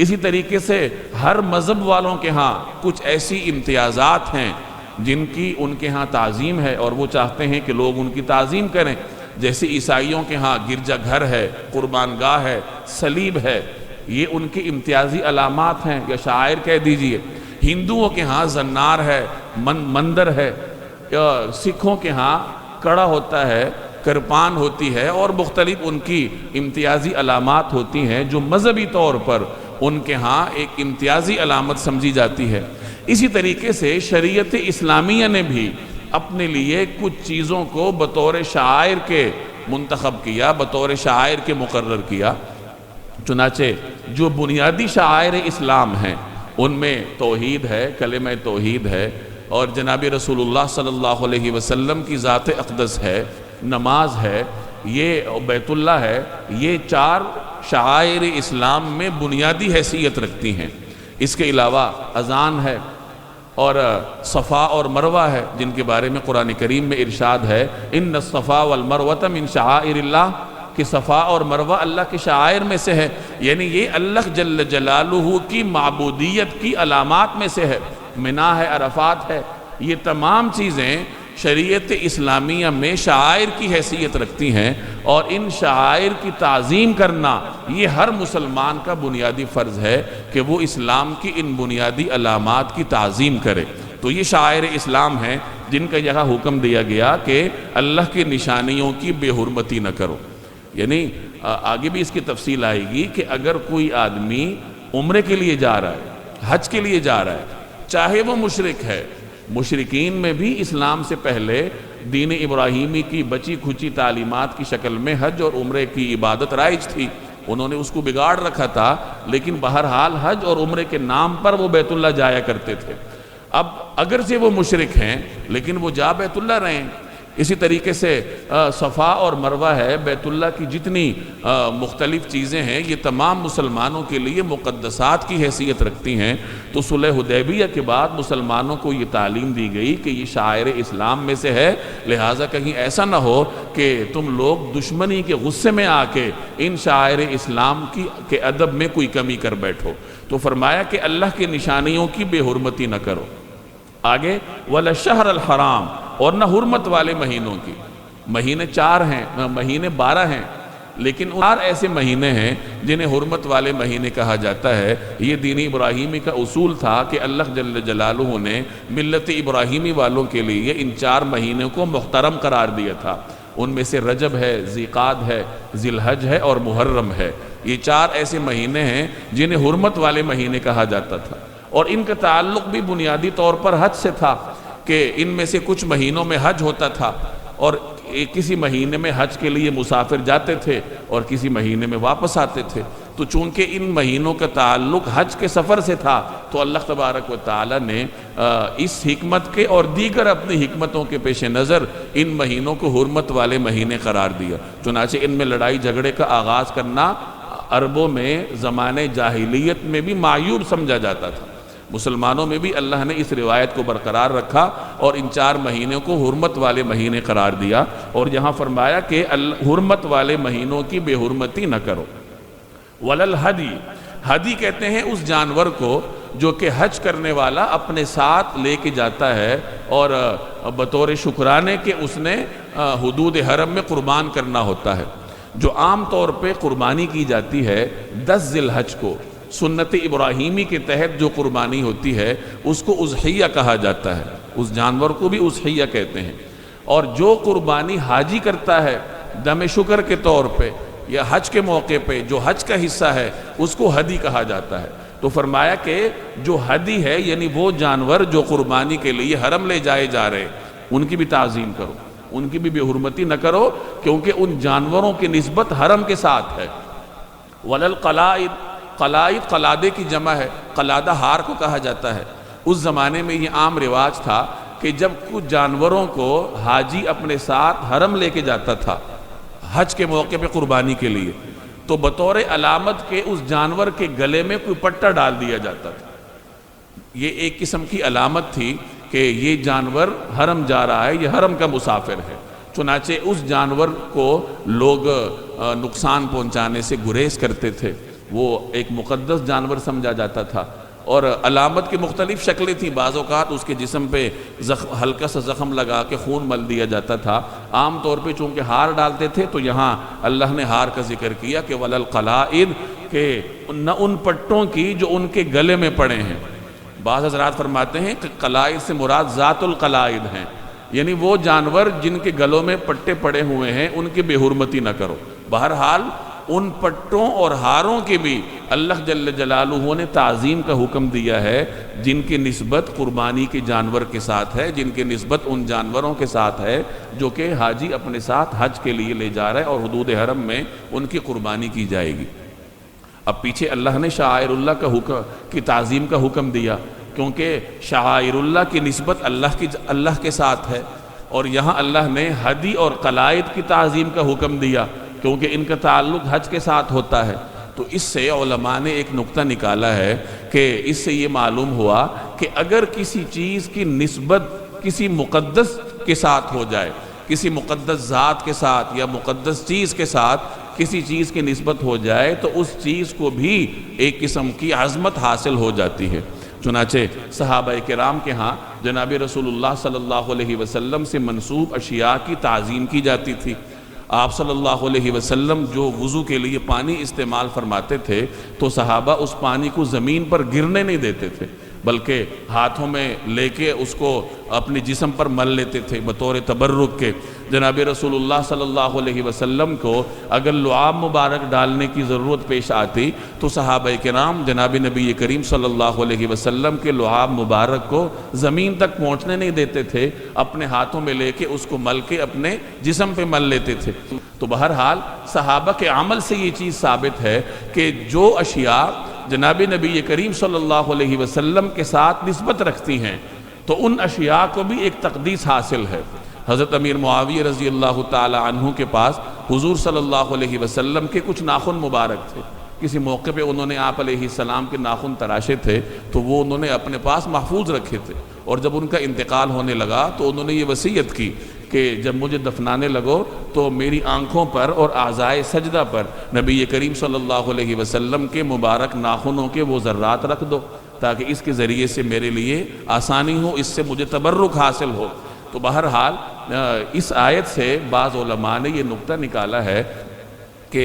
Speaker 1: اسی طریقے سے ہر مذہب والوں کے ہاں کچھ ایسی امتیازات ہیں جن کی ان کے ہاں تعظیم ہے، اور وہ چاہتے ہیں کہ لوگ ان کی تعظیم کریں۔ جیسے عیسائیوں کے ہاں گرجا گھر ہے، قربان گاہ ہے، صلیب ہے، یہ ان کی امتیازی علامات ہیں یا شاعر کہہ دیجئے۔ ہندوؤں کے ہاں زنار ہے، مندر ہے، سکھوں کے ہاں کڑا ہوتا ہے، کرپان ہوتی ہے، اور مختلف ان کی امتیازی علامات ہوتی ہیں جو مذہبی طور پر ان کے ہاں ایک امتیازی علامت سمجھی جاتی ہے۔ اسی طریقے سے شریعت اسلامیہ نے بھی اپنے لیے کچھ چیزوں کو بطور شعائر کے منتخب کیا، بطور شعائر کے مقرر کیا۔ چنانچہ جو بنیادی شعائر اسلام ہیں ان میں توحید ہے، کلمہ توحید ہے، اور جناب رسول اللہ صلی اللہ علیہ وسلم کی ذات اقدس ہے، نماز ہے، یہ بیت اللہ ہے، یہ چار شعائر اسلام میں بنیادی حیثیت رکھتی ہیں۔ اس کے علاوہ اذان ہے، اور صفا اور مروہ ہے جن کے بارے میں قرآن کریم میں ارشاد ہے ان الصفا والمروۃ من شعائر اللہ، کہ صفا اور مروہ اللہ کے شعائر میں سے ہے، یعنی یہ اللہ جل جلالہ کی معبودیت کی علامات میں سے ہے۔ منا ہے، عرفات ہے، یہ تمام چیزیں شریعت اسلامیہ میں شعائر کی حیثیت رکھتی ہیں، اور ان شعائر کی تعظیم کرنا یہ ہر مسلمان کا بنیادی فرض ہے کہ وہ اسلام کی ان بنیادی علامات کی تعظیم کرے۔ تو یہ شعائر اسلام ہیں جن کا یہاں حکم دیا گیا کہ اللہ کی نشانیوں کی بے حرمتی نہ کرو۔ یعنی آگے بھی اس کی تفصیل آئے گی کہ اگر کوئی آدمی عمرے کے لیے جا رہا ہے، حج کے لیے جا رہا ہے، چاہے وہ مشرک ہے، مشرکین میں بھی اسلام سے پہلے دین ابراہیمی کی بچی کھچی تعلیمات کی شکل میں حج اور عمرے کی عبادت رائج تھی، انہوں نے اس کو بگاڑ رکھا تھا، لیکن بہرحال حج اور عمرے کے نام پر وہ بیت اللہ جایا کرتے تھے۔ اب اگرچہ وہ مشرک ہیں لیکن وہ جا بیت اللہ رہے ہیں۔ اسی طریقے سے صفا اور مروہ ہے، بیت اللہ کی جتنی مختلف چیزیں ہیں یہ تمام مسلمانوں کے لیے مقدسات کی حیثیت رکھتی ہیں۔ تو صلح حدیبیہ کے بعد مسلمانوں کو یہ تعلیم دی گئی کہ یہ شعائر اسلام میں سے ہے، لہٰذا کہیں ایسا نہ ہو کہ تم لوگ دشمنی کے غصے میں آ کے ان شعائر اسلام کے ادب میں کوئی کمی کر بیٹھو۔ تو فرمایا کہ اللہ کی نشانیوں کی بے حرمتی نہ کرو۔ آگے وَلَا الشَّهْرَ الْحَرَامِ، اور نہ حرمت والے مہینوں کی۔ مہینے 4 ہیں، مہینے 12 ہیں، لیکن 4 ایسے مہینے ہیں جنہیں حرمت والے مہینے کہا جاتا ہے۔ یہ دین ابراہیمی کا اصول تھا کہ اللہ جل جلالہ نے ملت ابراہیمی والوں کے لیے ان 4 مہینوں کو محترم قرار دیا تھا۔ ان میں سے رجب ہے، ذیقعد ہے، ذی الحج ہے اور محرم ہے۔ یہ 4 ایسے مہینے ہیں جنہیں حرمت والے مہینے کہا جاتا تھا، اور ان کا تعلق بھی بنیادی طور پر حج سے تھا کہ ان میں سے کچھ مہینوں میں حج ہوتا تھا، اور کسی مہینے میں حج کے لیے مسافر جاتے تھے اور کسی مہینے میں واپس آتے تھے۔ تو چونکہ ان مہینوں کا تعلق حج کے سفر سے تھا تو اللہ تبارک و تعالی نے اس حکمت کے اور دیگر اپنی حکمتوں کے پیش نظر ان مہینوں کو حرمت والے مہینے قرار دیا۔ چنانچہ ان میں لڑائی جھگڑے کا آغاز کرنا عربوں میں زمانے جاہلیت میں بھی معیوب سمجھا جاتا تھا۔ مسلمانوں میں بھی اللہ نے اس روایت کو برقرار رکھا اور ان 4 مہینوں کو حرمت والے مہینے قرار دیا، اور یہاں فرمایا کہ حرمت والے مہینوں کی بے حرمتی نہ کرو۔ وَلَا الْحَدِي، ہدی کہتے ہیں اس جانور کو جو کہ حج کرنے والا اپنے ساتھ لے کے جاتا ہے اور بطور شکرانے کے اس نے حدود حرم میں قربان کرنا ہوتا ہے۔ جو عام طور پہ قربانی کی جاتی ہے 10 ذی الحج کو، سنت ابراہیمی کے تحت جو قربانی ہوتی ہے اس کو اضحیہ کہا جاتا ہے، اس جانور کو بھی اضحیہ کہتے ہیں۔ اور جو قربانی حاجی کرتا ہے دم شکر کے طور پہ یا حج کے موقع پہ جو حج کا حصہ ہے اس کو ہدی کہا جاتا ہے۔ تو فرمایا کہ جو ہدی ہے یعنی وہ جانور جو قربانی کے لیے حرم لے جائے جا رہے ان کی بھی تعظیم کرو، ان کی بھی بے حرمتی نہ کرو، کیونکہ ان جانوروں کی نسبت حرم کے ساتھ ہے۔ وَلَا الْقَلَائِدِ، قلائد قلادے کی جمع ہے، قلادہ ہار کو کہا جاتا ہے۔ اس زمانے میں یہ عام رواج تھا کہ جب کچھ جانوروں کو حاجی اپنے ساتھ حرم لے کے جاتا تھا حج کے موقع پہ قربانی کے لیے، تو بطور علامت کے اس جانور کے گلے میں کوئی پٹا ڈال دیا جاتا تھا۔ یہ ایک قسم کی علامت تھی کہ یہ جانور حرم جا رہا ہے، یہ حرم کا مسافر ہے۔ چنانچہ اس جانور کو لوگ نقصان پہنچانے سے گریز کرتے تھے، وہ ایک مقدس جانور سمجھا جاتا تھا۔ اور علامت کی مختلف شکلیں تھیں، بعض اوقات اس کے جسم پہ ہلکا سا زخم لگا کے خون مل دیا جاتا تھا۔ عام طور پہ چونکہ ہار ڈالتے تھے تو یہاں اللہ نے ہار کا ذکر کیا کہ وَلَا الْقَلَائِدِ، کہ نہ ان پٹوں کی جو ان کے گلے میں پڑے ہیں۔ بعض حضرات فرماتے ہیں کہ قلائد سے مراد ذات القلائد ہیں، یعنی وہ جانور جن کے گلوں میں پٹے پڑے ہوئے ہیں ان کی بے حرمتی نہ کرو۔ بہرحال ان پٹوں اور ہاروں کے بھی اللہ جل جلالہ نے تعظیم کا حکم دیا ہے، جن کی نسبت قربانی کے جانور کے ساتھ ہے، جن کی نسبت ان جانوروں کے ساتھ ہے جو کہ حاجی اپنے ساتھ حج کے لیے لے جا رہا ہے، اور حدود حرم میں ان کی قربانی کی جائے گی۔ اب پیچھے اللہ نے شعائر اللہ کی تعظیم کا حکم دیا، کیونکہ شعائر اللہ کی نسبت اللہ کے ساتھ ہے، اور یہاں اللہ نے ہدی اور قلائد کی تعظیم کا حکم دیا کیونکہ ان کا تعلق حج کے ساتھ ہوتا ہے۔ تو اس سے علماء نے ایک نقطہ نکالا ہے کہ اس سے یہ معلوم ہوا کہ اگر کسی چیز کی نسبت کسی مقدس کے ساتھ ہو جائے، کسی مقدس ذات کے ساتھ یا مقدس چیز کے ساتھ کسی چیز کی نسبت ہو جائے تو اس چیز کو بھی ایک قسم کی عظمت حاصل ہو جاتی ہے۔ چنانچہ صحابہ کرام کے ہاں جناب رسول اللہ صلی اللہ علیہ وسلم سے منسوب اشیاء کی تعظیم کی جاتی تھی۔ آپ صلی اللہ علیہ وسلم جو وضو کے لیے پانی استعمال فرماتے تھے تو صحابہ اس پانی کو زمین پر گرنے نہیں دیتے تھے، بلکہ ہاتھوں میں لے کے اس کو اپنے جسم پر مل لیتے تھے بطور تبرک کے۔ جناب رسول اللہ صلی اللہ علیہ وسلم کو اگر لعاب مبارک ڈالنے کی ضرورت پیش آتی تو صحابہ کرام جناب نبی کریم صلی اللہ علیہ وسلم کے لعاب مبارک کو زمین تک پہنچنے نہیں دیتے تھے، اپنے ہاتھوں میں لے کے اس کو مل کے اپنے جسم پہ مل لیتے تھے۔ تو بہرحال صحابہ کے عمل سے یہ چیز ثابت ہے کہ جو اشیاء جناب نبی کریم صلی اللہ علیہ وسلم کے ساتھ نسبت رکھتی ہیں تو ان اشیاء کو بھی ایک تقدیس حاصل ہے۔ حضرت امیر معاویہ رضی اللہ تعالی عنہ کے پاس حضور صلی اللہ علیہ وسلم کے کچھ ناخن مبارک تھے۔ کسی موقع پہ انہوں نے آپ علیہ السلام کے ناخن تراشے تھے تو وہ انہوں نے اپنے پاس محفوظ رکھے تھے، اور جب ان کا انتقال ہونے لگا تو انہوں نے یہ وصیت کی کہ جب مجھے دفنانے لگو تو میری آنکھوں پر اور اعضائے سجدہ پر نبی کریم صلی اللہ علیہ وسلم کے مبارک ناخنوں کے وہ ذرات رکھ دو تاکہ اس کے ذریعے سے میرے لیے آسانی ہو، اس سے مجھے تبرک حاصل ہو۔ تو بہرحال اس آیت سے بعض علماء نے یہ نقطہ نکالا ہے کہ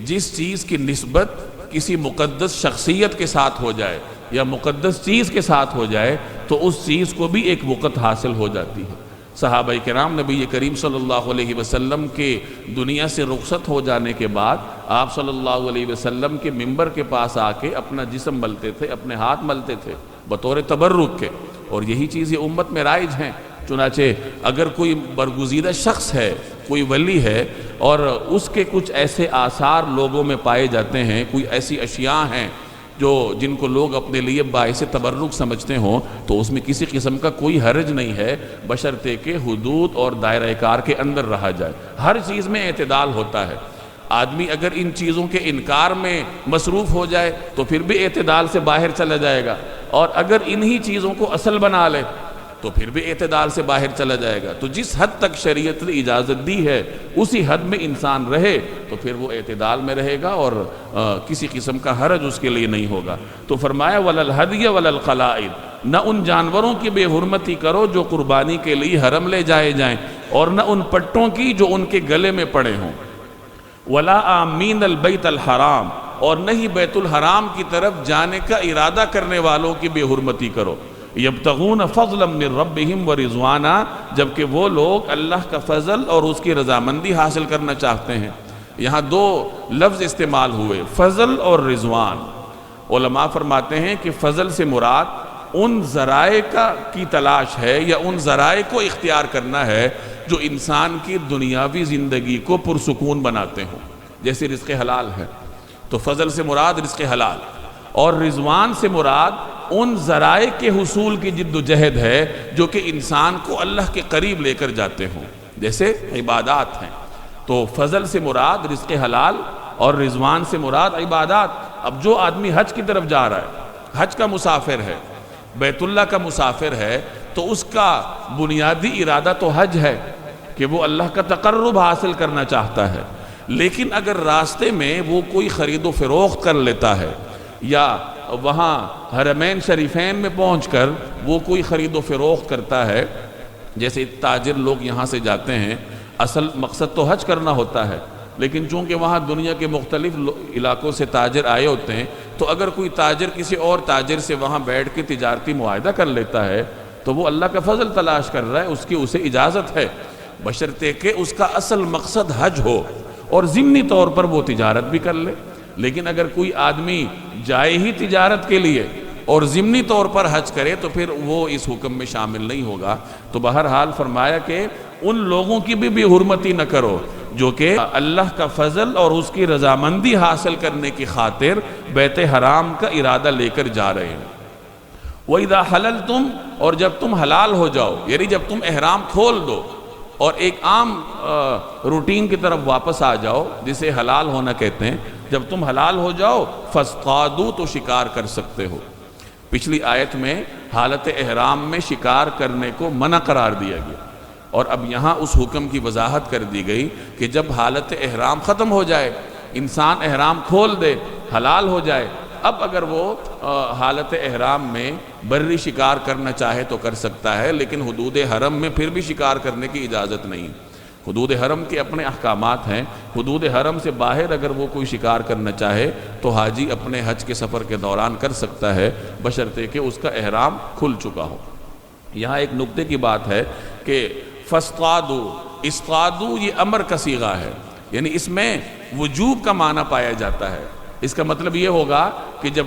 Speaker 1: جس چیز کی نسبت کسی مقدس شخصیت کے ساتھ ہو جائے یا مقدس چیز کے ساتھ ہو جائے تو اس چیز کو بھی ایک وقت حاصل ہو جاتی ہے۔ صحابہ کرام نبی کریم صلی اللہ علیہ وسلم کے دنیا سے رخصت ہو جانے کے بعد آپ صلی اللہ علیہ وسلم کے منبر کے پاس آ کے اپنا جسم ملتے تھے، اپنے ہاتھ ملتے تھے بطور تبرک کے، اور یہی چیزیں امت میں رائج ہیں۔ چنانچہ اگر کوئی برگزیدہ شخص ہے، کوئی ولی ہے، اور اس کے کچھ ایسے آثار لوگوں میں پائے جاتے ہیں، کوئی ایسی اشیاء ہیں جن کو لوگ اپنے لیے باعث تبرک سمجھتے ہوں، تو اس میں کسی قسم کا کوئی حرج نہیں ہے، بشرطے کہ حدود اور دائرہ کار کے اندر رہا جائے۔ ہر چیز میں اعتدال ہوتا ہے۔ آدمی اگر ان چیزوں کے انکار میں مصروف ہو جائے تو پھر بھی اعتدال سے باہر چلا جائے گا، اور اگر انہی چیزوں کو اصل بنا لے تو پھر بھی اعتدال سے باہر چلا جائے گا۔ تو جس حد تک شریعت نے اجازت دی ہے اسی حد میں انسان رہے تو پھر وہ اعتدال میں رہے گا، اور کسی قسم کا حرج اس کے لیے نہیں ہوگا۔ تو فرمایا وَلَا الْهَدْيَ وَلَا الْقَلَائِدَ، نہ ان جانوروں کی بے حرمتی کرو جو قربانی کے لیے حرم لے جائے جائیں، اور نہ ان پٹوں کی جو ان کے گلے میں پڑے ہوں۔ وَلَا آمِينَ الْبَيْتَ الْحَرَامِ، اور نہ ہی بیت الحرام کی طرف جانے کا ارادہ کرنے والوں کی بے حرمتی کرو۔ یبتغون فضلا من ربہم ورضوانا، جبکہ وہ لوگ اللہ کا فضل اور اس کی رضامندی حاصل کرنا چاہتے ہیں۔ یہاں دو لفظ استعمال ہوئے، فضل اور رضوان۔ علماء فرماتے ہیں کہ فضل سے مراد ان ذرائع کی تلاش ہے یا ان ذرائع کو اختیار کرنا ہے جو انسان کی دنیاوی زندگی کو پرسکون بناتے ہوں، جیسے رزق حلال ہے، تو فضل سے مراد رزق حلال، اور رضوان سے مراد ان ذرائع کے حصول کی جد و جہد ہے جو کہ انسان کو اللہ کے قریب لے کر جاتے ہوں، جیسے عبادات ہیں۔ تو فضل سے مراد رزق حلال اور رضوان سے مراد عبادات۔ اب جو آدمی حج کی طرف جا رہا ہے، حج کا مسافر ہے، بیت اللہ کا مسافر ہے، تو اس کا بنیادی ارادہ تو حج ہے کہ وہ اللہ کا تقرب حاصل کرنا چاہتا ہے، لیکن اگر راستے میں وہ کوئی خرید و فروخت کر لیتا ہے یا وہاں حرمین شریفین میں پہنچ کر وہ کوئی خرید و فروخت کرتا ہے، جیسے تاجر لوگ یہاں سے جاتے ہیں، اصل مقصد تو حج کرنا ہوتا ہے، لیکن چونکہ وہاں دنیا کے مختلف علاقوں سے تاجر آئے ہوتے ہیں، تو اگر کوئی تاجر کسی اور تاجر سے وہاں بیٹھ کے تجارتی معاہدہ کر لیتا ہے تو وہ اللہ کا فضل تلاش کر رہا ہے، اس کی اسے اجازت ہے، بشرطے کہ اس کا اصل مقصد حج ہو اور ضمنی طور پر وہ تجارت بھی کر لے۔ لیکن اگر کوئی آدمی جائے ہی تجارت کے لیے اور ضمنی طور پر حج کرے تو پھر وہ اس حکم میں شامل نہیں ہوگا۔ تو بہرحال فرمایا کہ ان لوگوں کی بھی حرمتی نہ کرو جو کہ اللہ کا فضل اور اس کی رضامندی حاصل کرنے کی خاطر بیت حرام کا ارادہ لے کر جا رہے ہیں۔ وَإِذَا حَلَلْتُمْ، اور جب تم حلال ہو جاؤ، یعنی جب تم احرام کھول دو اور ایک عام روٹین کی طرف واپس آ جاؤ، جسے حلال ہونا کہتے ہیں، جب تم حلال ہو جاؤ فاصطادوا تو شکار کر سکتے ہو۔ پچھلی آیت میں حالت احرام میں شکار کرنے کو منع قرار دیا گیا، اور اب یہاں اس حکم کی وضاحت کر دی گئی کہ جب حالت احرام ختم ہو جائے، انسان احرام کھول دے، حلال ہو جائے، اب اگر وہ حالت احرام میں بری شکار کرنا چاہے تو کر سکتا ہے، لیکن حدود حرم میں پھر بھی شکار کرنے کی اجازت نہیں۔ حدود حرم کے اپنے احکامات ہیں، حدود حرم سے باہر اگر وہ کوئی شکار کرنا چاہے تو حاجی اپنے حج کے سفر کے دوران کر سکتا ہے، بشرطے کہ اس کا احرام کھل چکا ہو۔ یہاں ایک نکتے کی بات ہے کہ فاصطادوا، اصطادوا یہ امر کا صیغہ ہے، یعنی اس میں وجوب کا معنی پایا جاتا ہے۔ اس کا مطلب یہ ہوگا کہ جب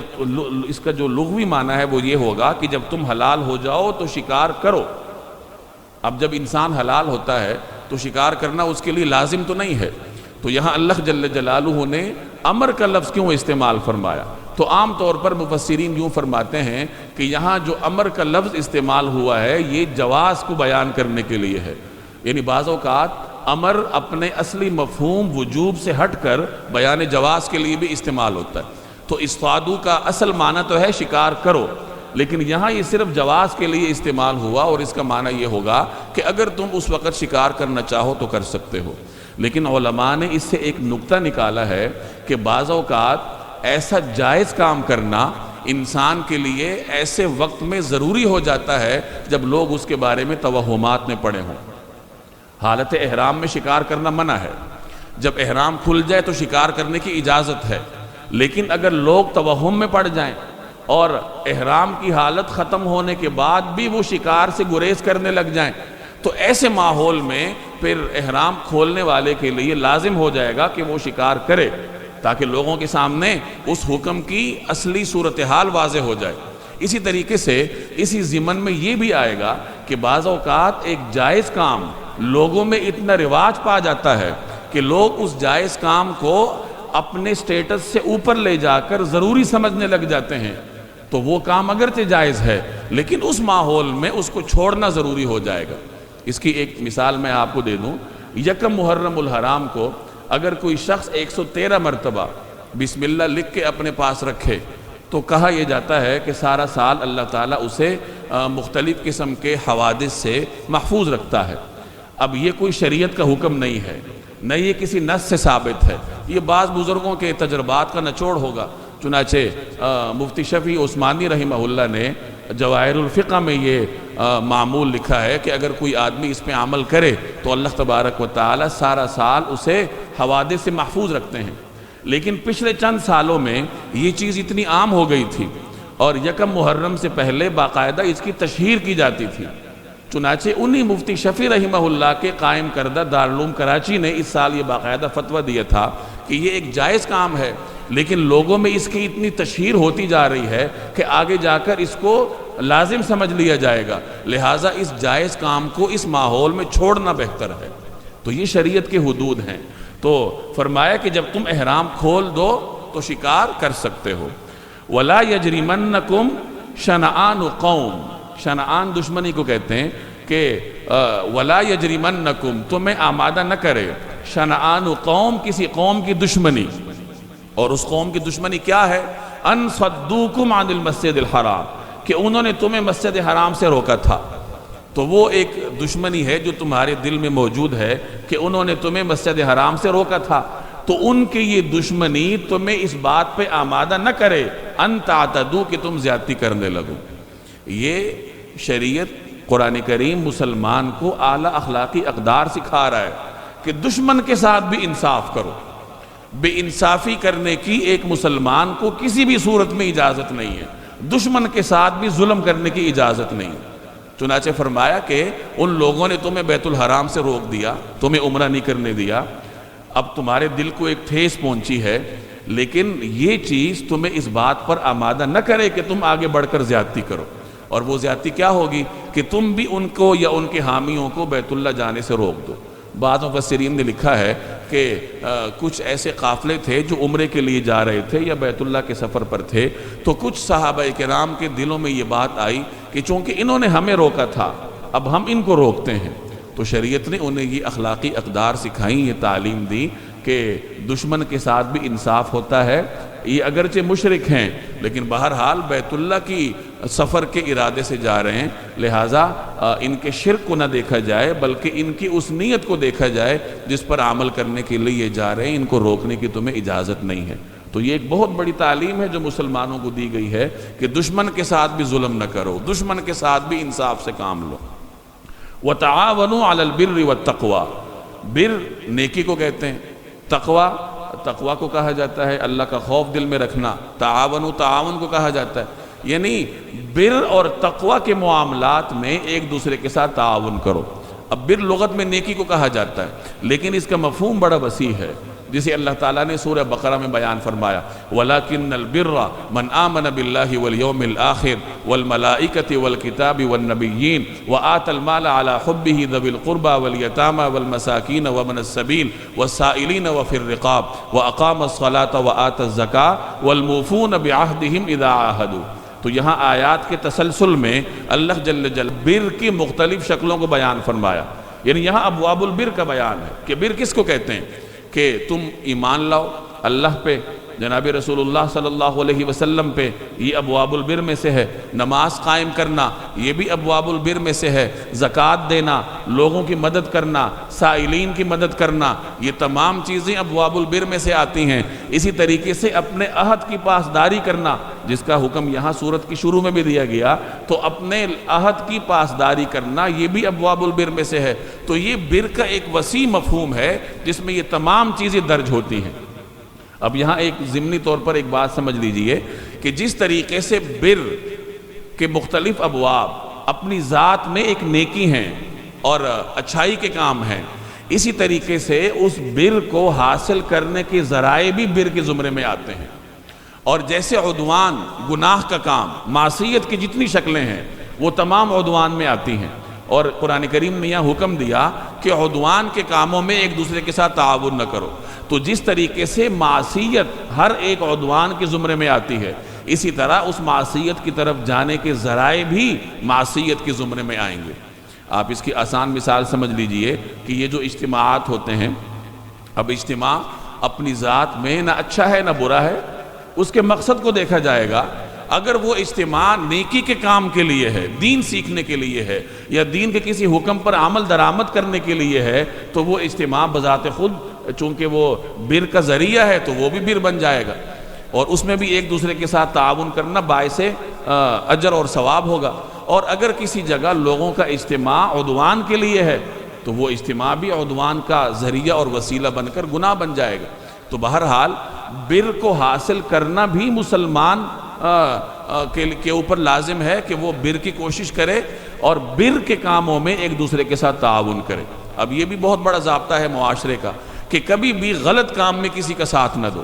Speaker 1: اس کا جو لغوی معنی ہے وہ یہ ہوگا کہ جب تم حلال ہو جاؤ تو شکار کرو۔ اب جب انسان حلال ہوتا ہے تو شکار کرنا اس کے لیے لازم تو نہیں ہے، تو یہاں اللہ جل جلالہ نے امر کا لفظ کیوں استعمال فرمایا؟ تو عام طور پر مفسرین یوں فرماتے ہیں کہ یہاں جو امر کا لفظ استعمال ہوا ہے یہ جواز کو بیان کرنے کے لیے ہے، یعنی بعض اوقات امر اپنے اصلی مفہوم وجوب سے ہٹ کر بیان جواز کے لیے بھی استعمال ہوتا ہے۔ تو اصطادوا کا اصل معنی تو ہے شکار کرو، لیکن یہاں یہ صرف جواز کے لیے استعمال ہوا، اور اس کا معنی یہ ہوگا کہ اگر تم اس وقت شکار کرنا چاہو تو کر سکتے ہو۔ لیکن علماء نے اس سے ایک نکتہ نکالا ہے کہ بعض اوقات ایسا جائز کام کرنا انسان کے لیے ایسے وقت میں ضروری ہو جاتا ہے جب لوگ اس کے بارے میں توہمات میں پڑے ہوں۔ حالت احرام میں شکار کرنا منع ہے، جب احرام کھل جائے تو شکار کرنے کی اجازت ہے، لیکن اگر لوگ توہم میں پڑ جائیں اور احرام کی حالت ختم ہونے کے بعد بھی وہ شکار سے گریز کرنے لگ جائیں تو ایسے ماحول میں پھر احرام کھولنے والے کے لیے لازم ہو جائے گا کہ وہ شکار کرے، تاکہ لوگوں کے سامنے اس حکم کی اصلی صورتحال واضح ہو جائے۔ اسی طریقے سے اسی ضمن میں یہ بھی آئے گا کہ بعض اوقات ایک جائز کام لوگوں میں اتنا رواج پا جاتا ہے کہ لوگ اس جائز کام کو اپنے سٹیٹس سے اوپر لے جا کر ضروری سمجھنے لگ جاتے ہیں، تو وہ کام اگرچہ جائز ہے لیکن اس ماحول میں اس کو چھوڑنا ضروری ہو جائے گا۔ اس کی ایک مثال میں آپ کو دے دوں، یکم محرم الحرام کو اگر کوئی شخص 113 مرتبہ بسم اللہ لکھ کے اپنے پاس رکھے تو کہا یہ جاتا ہے کہ سارا سال اللہ تعالیٰ اسے مختلف قسم کے حوادث سے محفوظ رکھتا ہے۔ اب یہ کوئی شریعت کا حکم نہیں ہے، نہ یہ کسی نص سے ثابت ہے، یہ بعض بزرگوں کے تجربات کا نچوڑ ہوگا۔ چنانچہ مفتی شفیع عثمانی رحمہ اللہ نے جواہر الفقہ میں یہ معمول لکھا ہے کہ اگر کوئی آدمی اس پہ عمل کرے تو اللہ تبارک و تعالی سارا سال اسے حوادث سے محفوظ رکھتے ہیں۔ لیکن پچھلے چند سالوں میں یہ چیز اتنی عام ہو گئی تھی اور یکم محرم سے پہلے باقاعدہ اس کی تشہیر کی جاتی تھی۔ چنانچہ انہی مفتی شفیع رحمہ اللہ کے قائم کردہ دارالعلوم کراچی نے اس سال یہ باقاعدہ فتویٰ دیا تھا کہ یہ ایک جائز کام ہے، لیکن لوگوں میں اس کی اتنی تشہیر ہوتی جا رہی ہے کہ آگے جا کر اس کو لازم سمجھ لیا جائے گا، لہٰذا اس جائز کام کو اس ماحول میں چھوڑنا بہتر ہے۔ تو یہ شریعت کے حدود ہیں۔ تو فرمایا کہ جب تم احرام کھول دو تو شکار کر سکتے ہو۔ وَلَا يَجْرِمَنَّكُمْ شَنَآنُ قَوْمٍ، شنعان دشمنی کو کہتے ہیں کہ وَلَا يَجْرِمَنَّكُمْ، تمہیں آمادہ نہ کرے، شنعان قوم، کسی قوم کی دشمنی، اور اس قوم کی دشمنی کیا ہے؟ ان صدوکم عن المسجد الحرام، کہ انہوں نے تمہیں مسجد حرام سے روکا تھا۔ تو وہ ایک دشمنی ہے جو تمہارے دل میں موجود ہے کہ انہوں نے تمہیں مسجد حرام سے روکا تھا، تو ان کی یہ دشمنی تمہیں اس بات پہ آمادہ نہ کرے ان تعتدو، کہ تم زیادتی کرنے لگو۔ یہ شریعت قرآن کریم مسلمان کو اعلیٰ اخلاقی اقدار سکھا رہا ہے کہ دشمن کے ساتھ بھی انصاف کرو۔ بے انصافی کرنے کی ایک مسلمان کو کسی بھی صورت میں اجازت نہیں ہے، دشمن کے ساتھ بھی ظلم کرنے کی اجازت نہیں ہے۔ چنانچہ فرمایا کہ ان لوگوں نے تمہیں بیت الحرام سے روک دیا، تمہیں عمرہ نہیں کرنے دیا، اب تمہارے دل کو ایک ٹھیس پہنچی ہے، لیکن یہ چیز تمہیں اس بات پر آمادہ نہ کرے کہ تم آگے بڑھ کر زیادتی کرو۔ اور وہ زیادتی کیا ہوگی کہ تم بھی ان کو یا ان کے حامیوں کو بیت اللہ جانے سے روک دو۔ بعض مفسرین نے لکھا ہے کہ کچھ ایسے قافلے تھے جو عمرے کے لیے جا رہے تھے یا بیت اللہ کے سفر پر تھے، تو کچھ صحابہ کرام کے دلوں میں یہ بات آئی کہ چونکہ انہوں نے ہمیں روکا تھا اب ہم ان کو روکتے ہیں، تو شریعت نے انہیں یہ اخلاقی اقدار سکھائیں، یہ تعلیم دی کہ دشمن کے ساتھ بھی انصاف ہوتا ہے. یہ اگرچہ مشرک ہیں لیکن بہرحال بیت اللہ کی سفر کے ارادے سے جا رہے ہیں، لہٰذا ان کے شرک کو نہ دیکھا جائے بلکہ ان کی اس نیت کو دیکھا جائے جس پر عمل کرنے کے لیے یہ جا رہے ہیں. ان کو روکنے کی تمہیں اجازت نہیں ہے. تو یہ ایک بہت بڑی تعلیم ہے جو مسلمانوں کو دی گئی ہے کہ دشمن کے ساتھ بھی ظلم نہ کرو، دشمن کے ساتھ بھی انصاف سے کام لو. وَتَعَاوَنُوا عَلَى الْبِرِّ وَالتَّقْوَى، بر نیکی کو کہتے ہیں، تقوی کو کہا جاتا ہے اللہ کا خوف دل میں رکھنا. تعاون کو کہا جاتا ہے، یعنی بر اور تقوی کے معاملات میں ایک دوسرے کے ساتھ تعاون کرو. اب بر لغت میں نیکی کو کہا جاتا ہے لیکن اس کا مفہوم بڑا وسیع ہے، جسے اللہ تعالیٰ نے سورہ بقرہ میں بیان فرمایا وَلَكِنَّ الْبِرَّ مَنْ آمَنَ بِاللَّهِ وَالْيَوْمِ الْآخِرِ وَالْمَلَائِكَةِ وَالْكِتَابِ وَالنَّبِيِّينَ وَآتَى الْمَالَ عَلَى حُبِّهِ ذَوِي الْقُرْبَى وَالْيَتَامَى وَالْمَسَاكِينَ وَابْنَ السَّبِيلِ وَالسَّائِلِينَ وَفِي الرِّقَابِ وَأَقَامَ الصَّلَاةَ وَآتَى الزَّكَاةَ وَالْمُوفُونَ بِعَهْدِهِمْ إِذَا عَاهَدُوا. تو یہاں آیات کے تسلسل میں اللہ جل جلالہ بر کی مختلف شکلوں کو بیان فرمایا. یعنی یہاں ابواب البر کا بیان ہے کہ بر کس کو کہتے ہیں کہ تم ایمان لاؤ اللہ پہ، جناب رسول اللہ صلی اللہ علیہ وسلم پہ، یہ ابواب البر میں سے ہے. نماز قائم کرنا یہ بھی ابواب البر میں سے ہے. زکوٰۃ دینا، لوگوں کی مدد کرنا، سائلین کی مدد کرنا، یہ تمام چیزیں ابواب البر میں سے آتی ہیں. اسی طریقے سے اپنے عہد کی پاسداری کرنا جس کا حکم یہاں سورت کی شروع میں بھی دیا گیا، تو اپنے عہد کی پاسداری کرنا یہ بھی ابواب البر میں سے ہے. تو یہ بر کا ایک وسیع مفہوم ہے جس میں یہ تمام چیزیں درج ہوتی ہیں. اب یہاں ایک ضمنی طور پر ایک بات سمجھ لیجئے کہ جس طریقے سے بر کے مختلف ابواب اپنی ذات میں ایک نیکی ہیں اور اچھائی کے کام ہیں، اسی طریقے سے اس بر کو حاصل کرنے کے ذرائع بھی بر کے زمرے میں آتے ہیں. اور جیسے عدوان گناہ کا کام، معصیت کی جتنی شکلیں ہیں وہ تمام عدوان میں آتی ہیں. اور قرآن کریم نے یہاں حکم دیا کہ عدوان کے کاموں میں ایک دوسرے کے ساتھ تعاون نہ کرو. تو جس طریقے سے معصیت ہر ایک عدوان کے زمرے میں آتی ہے، اسی طرح اس معصیت کی طرف جانے کے ذرائع بھی معصیت کے زمرے میں آئیں گے. آپ اس کی آسان مثال سمجھ لیجئے کہ یہ جو اجتماعات ہوتے ہیں، اب اجتماع اپنی ذات میں نہ اچھا ہے نہ برا ہے، اس کے مقصد کو دیکھا جائے گا. اگر وہ اجتماع نیکی کے کام کے لیے ہے، دین سیکھنے کے لیے ہے، یا دین کے کسی حکم پر عمل درآمد کرنے کے لیے ہے، تو وہ اجتماع بذات خود چونکہ وہ بر کا ذریعہ ہے تو وہ بھی بر بن جائے گا. اور اس میں بھی ایک دوسرے کے ساتھ تعاون کرنا باعث اجر اور ثواب ہوگا. اور اگر کسی جگہ لوگوں کا اجتماع عدوان کے لیے ہے تو وہ اجتماع بھی عدوان کا ذریعہ اور وسیلہ بن کر گناہ بن جائے گا. تو بہرحال بر کو حاصل کرنا بھی مسلمان کے اوپر لازم ہے کہ وہ بر کی کوشش کرے اور بر کے کاموں میں ایک دوسرے کے ساتھ تعاون کرے. اب یہ بھی بہت بڑا ضابطہ ہے معاشرے کا کہ کبھی بھی غلط کام میں کسی کا ساتھ نہ دو.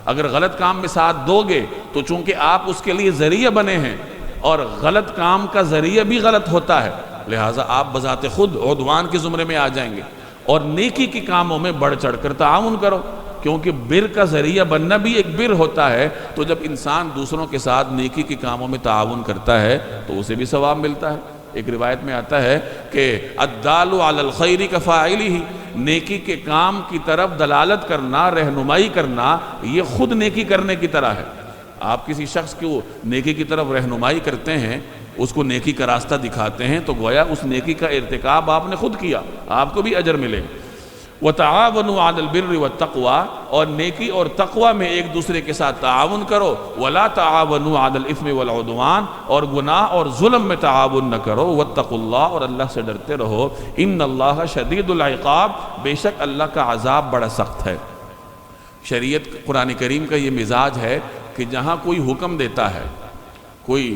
Speaker 1: اگر غلط کام میں ساتھ دو گے تو چونکہ آپ اس کے لیے ذریعہ بنے ہیں اور غلط کام کا ذریعہ بھی غلط ہوتا ہے، لہٰذا آپ بذات خود عدوان کے زمرے میں آ جائیں گے. اور نیکی کے کاموں میں بڑھ چڑھ کر تعاون کرو، کیونکہ بر کا ذریعہ بننا بھی ایک بر ہوتا ہے. تو جب انسان دوسروں کے ساتھ نیکی کے کاموں میں تعاون کرتا ہے تو اسے بھی ثواب ملتا ہے. ایک روایت میں آتا ہے کہ الدال علی الخیر کفاعلہ، نیکی کے کام کی طرف دلالت کرنا، رہنمائی کرنا، یہ خود نیکی کرنے کی طرح ہے. آپ کسی شخص کو نیکی کی طرف رہنمائی کرتے ہیں، اس کو نیکی کا راستہ دکھاتے ہیں، تو گویا اس نیکی کا ارتکاب آپ نے خود کیا، آپ کو بھی اجر ملے. وَتَعَاوَنُوا عَلَى الْبِرِّ وَالتَّقْوَى، اور نیکی اور تقوی میں ایک دوسرے کے ساتھ تعاون کرو. وَلَا تَعَاوَنُوا عَلَى الْإِثْمِ وَالْعُدْوَانِ، اور گناہ اور ظلم میں تعاون نہ کرو. وَاتَّقُوا اللَّهَ، اور اللہ سے ڈرتے رہو. إِنَّ اللَّهَ شَدِيدُ الْعِقَابِ، بے شک اللہ کا عذاب بڑا سخت ہے. شریعت قرآن کریم کا یہ مزاج ہے کہ جہاں کوئی حکم دیتا ہے، کوئی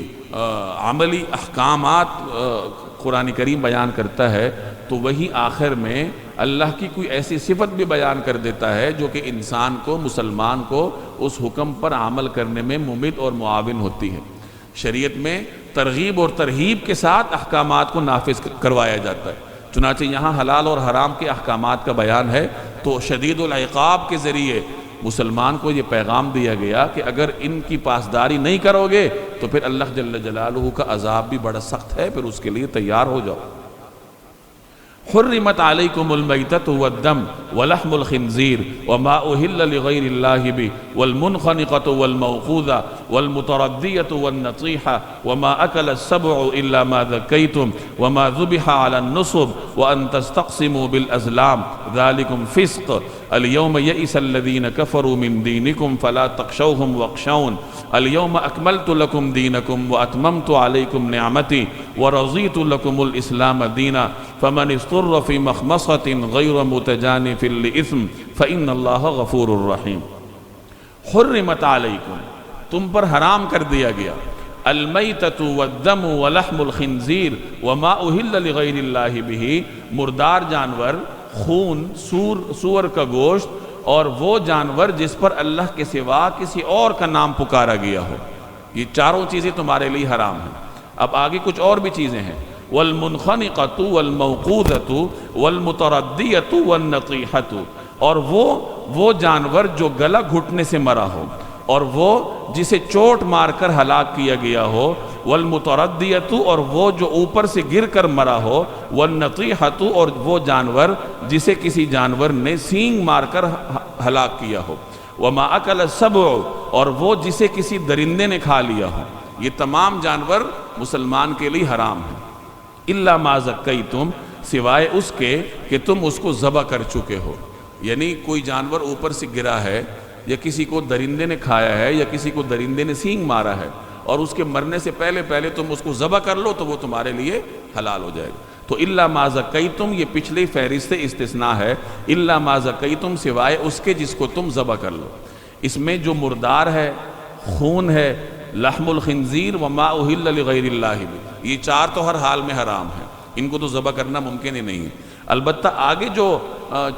Speaker 1: عملی احکامات قرآن کریم بیان کرتا ہے، تو وہی آخر میں اللہ کی کوئی ایسی صفت بھی بیان کر دیتا ہے جو کہ انسان کو، مسلمان کو اس حکم پر عمل کرنے میں ممد اور معاون ہوتی ہے. شریعت میں ترغیب اور ترہیب کے ساتھ احکامات کو نافذ کروایا جاتا ہے. چنانچہ یہاں حلال اور حرام کے احکامات کا بیان ہے تو شدید العقاب کے ذریعے مسلمان کو یہ پیغام دیا گیا کہ اگر ان کی پاسداری نہیں کرو گے تو پھر اللہ جل جلالہ کا عذاب بھی بڑا سخت ہے، پھر اس کے لیے تیار ہو جاؤ. حرمت علیکم المیتۃ والدم ولحم الخنزیر وما اہل لغیر اللہ بہ والمنخنقۃ والموقوذۃ والمتردیۃ والنطیحۃ وما اکل السبع الا ما ذکیتم وما ذبح علی النصب وان تستقسموا بالازلام ذلکم فسق اليوم یئس الذین کفروا من دینکم فلا تخشوہم واخشون اليوم اکملت لکم دینکم واتممت علیکم نعمتی ورضیت لکم الاسلام دینا فمن اضطر فی مخمصۃ غیر متجانف لإثم فإن اللہ غفور الرحیم۔ حرمت علیکم، تم پر حرام کر دیا گیا، المیتۃ والدم ولحم الخنزیر وما اہل لغیر اللہ بہ، مردار جانور، خون، سور کا گوشت، اور وہ جانور جس پر اللہ کے سوا کسی اور کا نام پکارا گیا ہو، یہ چاروں چیزیں تمہارے لیے حرام ہیں۔ اب آگے کچھ اور بھی چیزیں ہیں، والمنخنقۃ والموقوذۃ والمتردیۃ والنطیحۃ، اور وہ جانور جو گلا گھٹنے سے مرا ہو، اور وہ جسے چوٹ مار کر ہلاک کیا گیا ہو، والمتردیۃ، اور وہ جو اوپر سے گر کر مرا ہو، والنطیحۃ، اور وہ جانور جسے کسی جانور نے سینگ مار کر ہلاک کیا ہو، وما اکل السبع، اور وہ جسے کسی درندے نے کھا لیا ہو، یہ تمام جانور مسلمان کے لیے حرام ہیں، الا ما ذکیتم، سوائے اس کے کہ تم اس کو ذبح کر چکے ہو، یعنی کوئی جانور اوپر سے گرا ہے، یا کسی کو درندے نے کھایا ہے، یا کسی کو درندے نے سینگ مارا ہے، اور اس کے مرنے سے پہلے تم اس کو ذبح کر لو تو وہ تمہارے لیے حلال ہو جائے گا۔ تو الا ما ذکیتم یہ پچھلی فہرست استثناء ہے، الا ما ذکیتم سوائے اس کے جس کو تم ذبح کر لو۔ اس میں جو مردار ہے، خون ہے، لحم الخنزیر وما اہل لغیر اللہ بہ، یہ چار تو ہر حال میں حرام ہیں، ان کو تو ذبح کرنا ممکن ہی نہیں ہے۔ البتہ آگے جو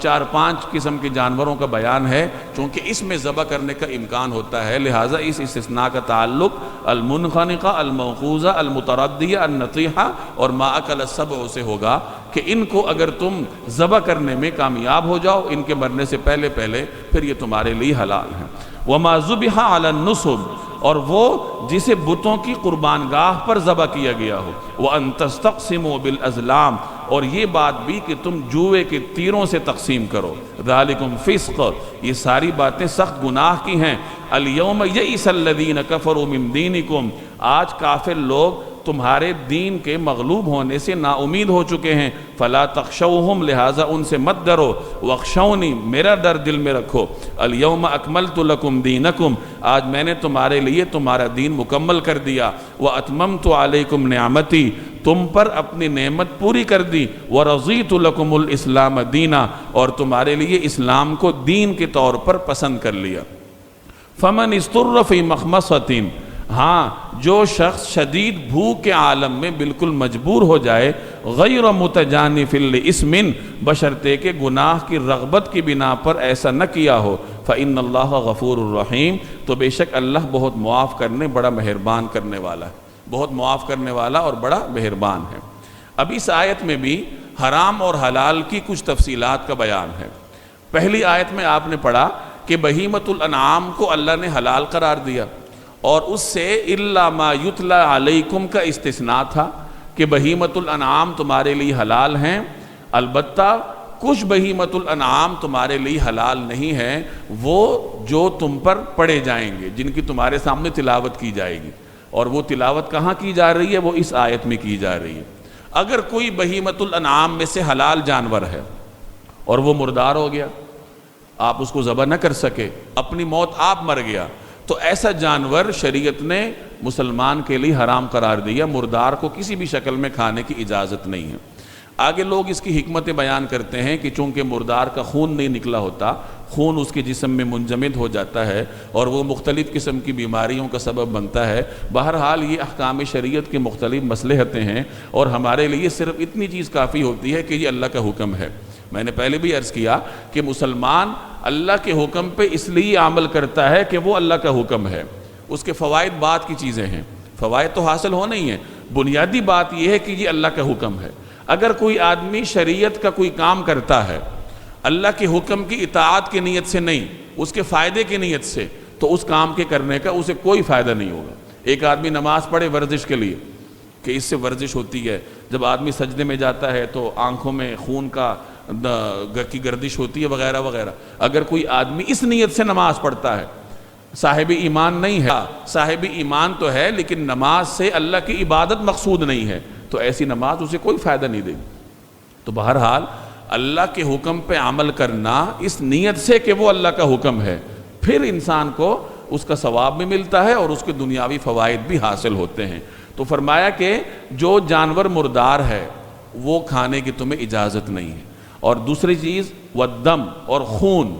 Speaker 1: 4-5 قسم کے جانوروں کا بیان ہے، چونکہ اس میں ذبح کرنے کا امکان ہوتا ہے، لہٰذا اس استثناء کا تعلق المنخنقہ، الموقوذہ، المتردیہ، النطیحہ اور ما اکل السبع سے ہوگا کہ ان کو اگر تم ذبح کرنے میں کامیاب ہو جاؤ ان کے مرنے سے پہلے پھر یہ تمہارے لیے حلال ہیں۔ وما ذبح علی النصب، اور وہ جسے بتوں کی قربان گاہ پر ذبح کیا گیا ہو، وَأَن تَسْتَقْسِمُوا بِالْأَزْلَامِ، اور یہ بات بھی کہ تم جوئے کے تیروں سے تقسیم کرو، ذَلِكُمْ فِسْقٌ، یہ ساری باتیں سخت گناہ کی ہیں۔ الْيَوْمَ يَئِسَ الَّذِينَ كَفَرُوا مِن دِينِكُمْ، آج کافر لوگ تمہارے دین کے مغلوب ہونے سے نا امید ہو چکے ہیں، فلا تخشوہم، لہٰذا ان سے مت ڈرو، واخشونی، میرا ڈر دل میں رکھو، الیوم اکملت لکم دینکم، آج میں نے تمہارے لیے تمہارا دین مکمل کر دیا، واتممت علیکم نعمتی، تم پر اپنی نعمت پوری کر دی، ورضیت لکم الاسلام دینا، اور تمہارے لیے اسلام کو دین کے طور پر پسند کر لیا۔ فمن اضطر فی مخمصۃ، ہاں جو شخص شدید بھوک کے عالم میں بالکل مجبور ہو جائے، غیر متجانف لاسم، بشرطے کہ گناہ کی رغبت کی بنا پر ایسا نہ کیا ہو، فإن اللہ غفور الرحیم، تو بے شک اللہ بہت معاف کرنے، بڑا مہربان کرنے والا ہے، بہت معاف کرنے والا اور بڑا مہربان ہے۔ اب اس آیت میں بھی حرام اور حلال کی کچھ تفصیلات کا بیان ہے۔ پہلی آیت میں آپ نے پڑھا کہ بہیمۃ الانعام کو اللہ نے حلال قرار دیا، اور اس سے الا ما یتلی علیکم کا استثناء تھا کہ بہیمۃ الانعام تمہارے لیے حلال ہیں، البتہ کچھ بہیمۃ الانعام تمہارے لیے حلال نہیں ہیں، وہ جو تم پر پڑھے جائیں گے، جن کی تمہارے سامنے تلاوت کی جائے گی، اور وہ تلاوت کہاں کی جا رہی ہے؟ وہ اس آیت میں کی جا رہی ہے۔ اگر کوئی بہیمۃ الانعام میں سے حلال جانور ہے اور وہ مردار ہو گیا، آپ اس کو ذبح نہ کر سکے، اپنی موت آپ مر گیا، تو ایسا جانور شریعت نے مسلمان کے لیے حرام قرار دیا، مردار کو کسی بھی شکل میں کھانے کی اجازت نہیں ہے۔ آگے لوگ اس کی حکمتیں بیان کرتے ہیں کہ چونکہ مردار کا خون نہیں نکلا ہوتا، خون اس کے جسم میں منجمد ہو جاتا ہے اور وہ مختلف قسم کی بیماریوں کا سبب بنتا ہے۔ بہرحال یہ احکام شریعت کے مختلف مصلحتیں ہیں، اور ہمارے لیے صرف اتنی چیز کافی ہوتی ہے کہ یہ اللہ کا حکم ہے۔ میں نے پہلے بھی عرض کیا کہ مسلمان اللہ کے حکم پہ اس لیے عمل کرتا ہے کہ وہ اللہ کا حکم ہے، اس کے فوائد بعد کی چیزیں ہیں، فوائد تو حاصل ہونے ہی ہیں، بنیادی بات یہ ہے کہ یہ اللہ کا حکم ہے۔ اگر کوئی آدمی شریعت کا کوئی کام کرتا ہے اللہ کے حکم کی اطاعت کی نیت سے نہیں، اس کے فائدے کی نیت سے، تو اس کام کے کرنے کا اسے کوئی فائدہ نہیں ہوگا۔ ایک آدمی نماز پڑھے ورزش کے لیے، کہ اس سے ورزش ہوتی ہے. جب آدمی سجدے میں جاتا ہے تو آنکھوں میں خون کی گردش ہوتی ہے وغیرہ وغیرہ. اگر کوئی آدمی اس نیت سے نماز پڑھتا ہے، صاحب ایمان نہیں ہے، صاحب ایمان تو ہے لیکن نماز سے اللہ کی عبادت مقصود نہیں ہے، تو ایسی نماز اسے کوئی فائدہ نہیں دے گی. تو بہرحال اللہ کے حکم پہ عمل کرنا اس نیت سے کہ وہ اللہ کا حکم ہے، پھر انسان کو اس کا ثواب بھی ملتا ہے اور اس کے دنیاوی فوائد بھی حاصل ہوتے ہیں. تو فرمایا کہ جو جانور مردار ہے وہ کھانے کی تمہیں اجازت نہیں ہے. اور دوسری چیز والدم، اور خون.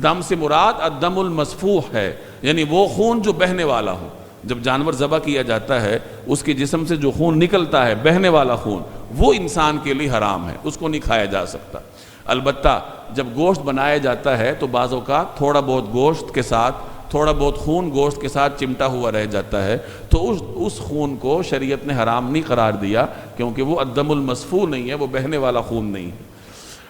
Speaker 1: دم سے مراد الدم المسفوح ہے، یعنی وہ خون جو بہنے والا ہو. جب جانور ذبح کیا جاتا ہے اس کے جسم سے جو خون نکلتا ہے، بہنے والا خون، وہ انسان کے لیے حرام ہے، اس کو نہیں کھایا جا سکتا. البتہ جب گوشت بنایا جاتا ہے تو بعض اوقات تھوڑا بہت گوشت کے ساتھ، تھوڑا بہت خون گوشت کے ساتھ چمٹا ہوا رہ جاتا ہے، تو اس خون کو شریعت نے حرام نہیں قرار دیا، کیونکہ وہ الدم المسفوح نہیں ہے، وہ بہنے والا خون نہیں ہے.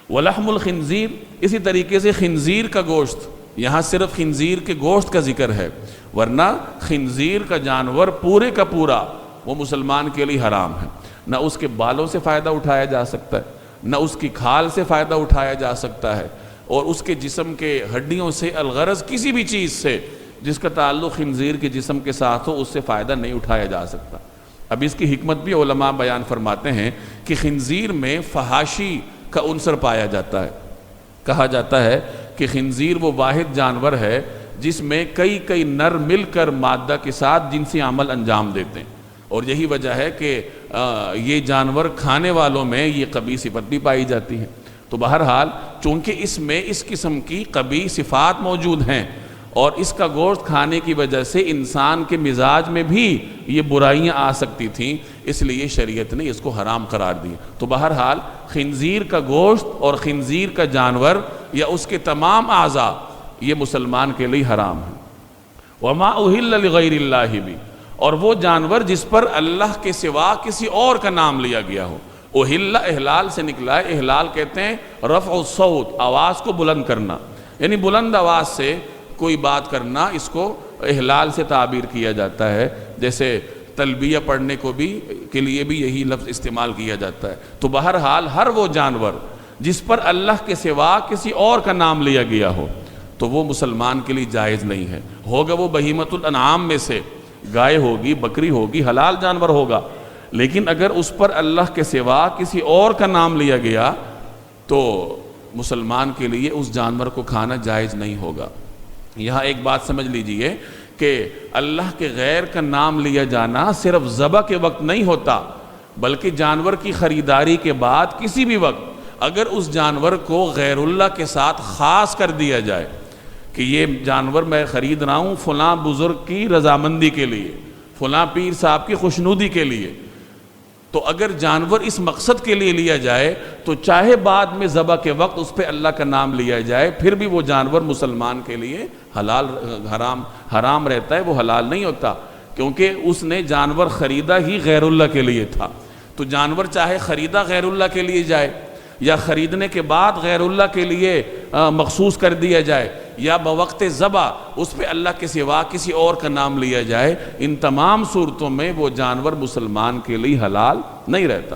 Speaker 1: ولحم الخنزیر، اسی طریقے سے خنزیر کا گوشت، یہاں صرف خنزیر کے گوشت کا ذکر ہے، ورنہ خنزیر کا جانور پورے کا پورا وہ مسلمان کے لیے حرام ہے. نہ اس کے بالوں سے فائدہ اٹھایا جا سکتا ہے، نہ اس کی کھال سے فائدہ اٹھایا جا سکتا ہے، اور اس کے جسم کے ہڈیوں سے، الغرض کسی بھی چیز سے جس کا تعلق خنزیر کے جسم کے ساتھ ہو، اس سے فائدہ نہیں اٹھایا جا سکتا. اب اس کی حکمت بھی علماء بیان فرماتے ہیں کہ خنزیر میں فحاشی کا عنصر پایا جاتا ہے. کہا جاتا ہے کہ خنزیر وہ واحد جانور ہے جس میں کئی نر مل کر مادہ کے ساتھ جنسی عمل انجام دیتے ہیں، اور یہی وجہ ہے کہ یہ جانور کھانے والوں میں یہ قبیح صفت بھی پائی جاتی ہے. تو بہرحال چونکہ اس میں اس قسم کی قبیح صفات موجود ہیں اور اس کا گوشت کھانے کی وجہ سے انسان کے مزاج میں بھی یہ برائیاں آ سکتی تھیں، اس لیے شریعت نے اس کو حرام قرار دیا. تو بہرحال خنزیر کا گوشت اور خنزیر کا جانور یا اس کے تمام اعضاء یہ مسلمان کے لیے حرام ہے. وما اہل لغیر اللہ بھی، اور وہ جانور جس پر اللہ کے سوا کسی اور کا نام لیا گیا ہو. اہل احلال سے نکلا ہے، احلال کہتے ہیں رفع الصوت، آواز کو بلند کرنا، یعنی بلند آواز سے کوئی بات کرنا، اس کو احلال سے تعبیر کیا جاتا ہے. جیسے تلبیہ پڑھنے کے لیے بھی یہی لفظ استعمال کیا جاتا ہے. تو بہرحال ہر وہ جانور جس پر اللہ کے سوا کسی اور کا نام لیا گیا ہو تو وہ مسلمان کے لیے جائز نہیں ہے. ہوگا وہ بہیمۃ الانعام میں سے، گائے ہوگی، بکری ہوگی، حلال جانور ہوگا، لیکن اگر اس پر اللہ کے سوا کسی اور کا نام لیا گیا تو مسلمان کے لیے اس جانور کو کھانا جائز نہیں ہوگا. یہاں ایک بات سمجھ لیجئے کہ اللہ کے غیر کا نام لیا جانا صرف ذبح کے وقت نہیں ہوتا، بلکہ جانور کی خریداری کے بعد کسی بھی وقت اگر اس جانور کو غیر اللہ کے ساتھ خاص کر دیا جائے کہ یہ جانور میں خرید رہا ہوں فلاں بزرگ کی رضامندی کے لیے، فلاں پیر صاحب کی خوشنودی کے لیے، تو اگر جانور اس مقصد کے لیے لیا جائے تو چاہے بعد میں ذبح کے وقت اس پہ اللہ کا نام لیا جائے، پھر بھی وہ جانور مسلمان کے لیے حرام رہتا ہے، وہ حلال نہیں ہوتا، کیونکہ اس نے جانور خریدا ہی غیر اللہ کے لیے تھا. تو جانور چاہے خریدا غیر اللہ کے لیے جائے یا خریدنے کے بعد غیر اللہ کے لیے مخصوص کر دیا جائے یا بوقت ذبح اس پہ اللہ کے سوا کسی اور کا نام لیا جائے، ان تمام صورتوں میں وہ جانور مسلمان کے لیے حلال نہیں رہتا.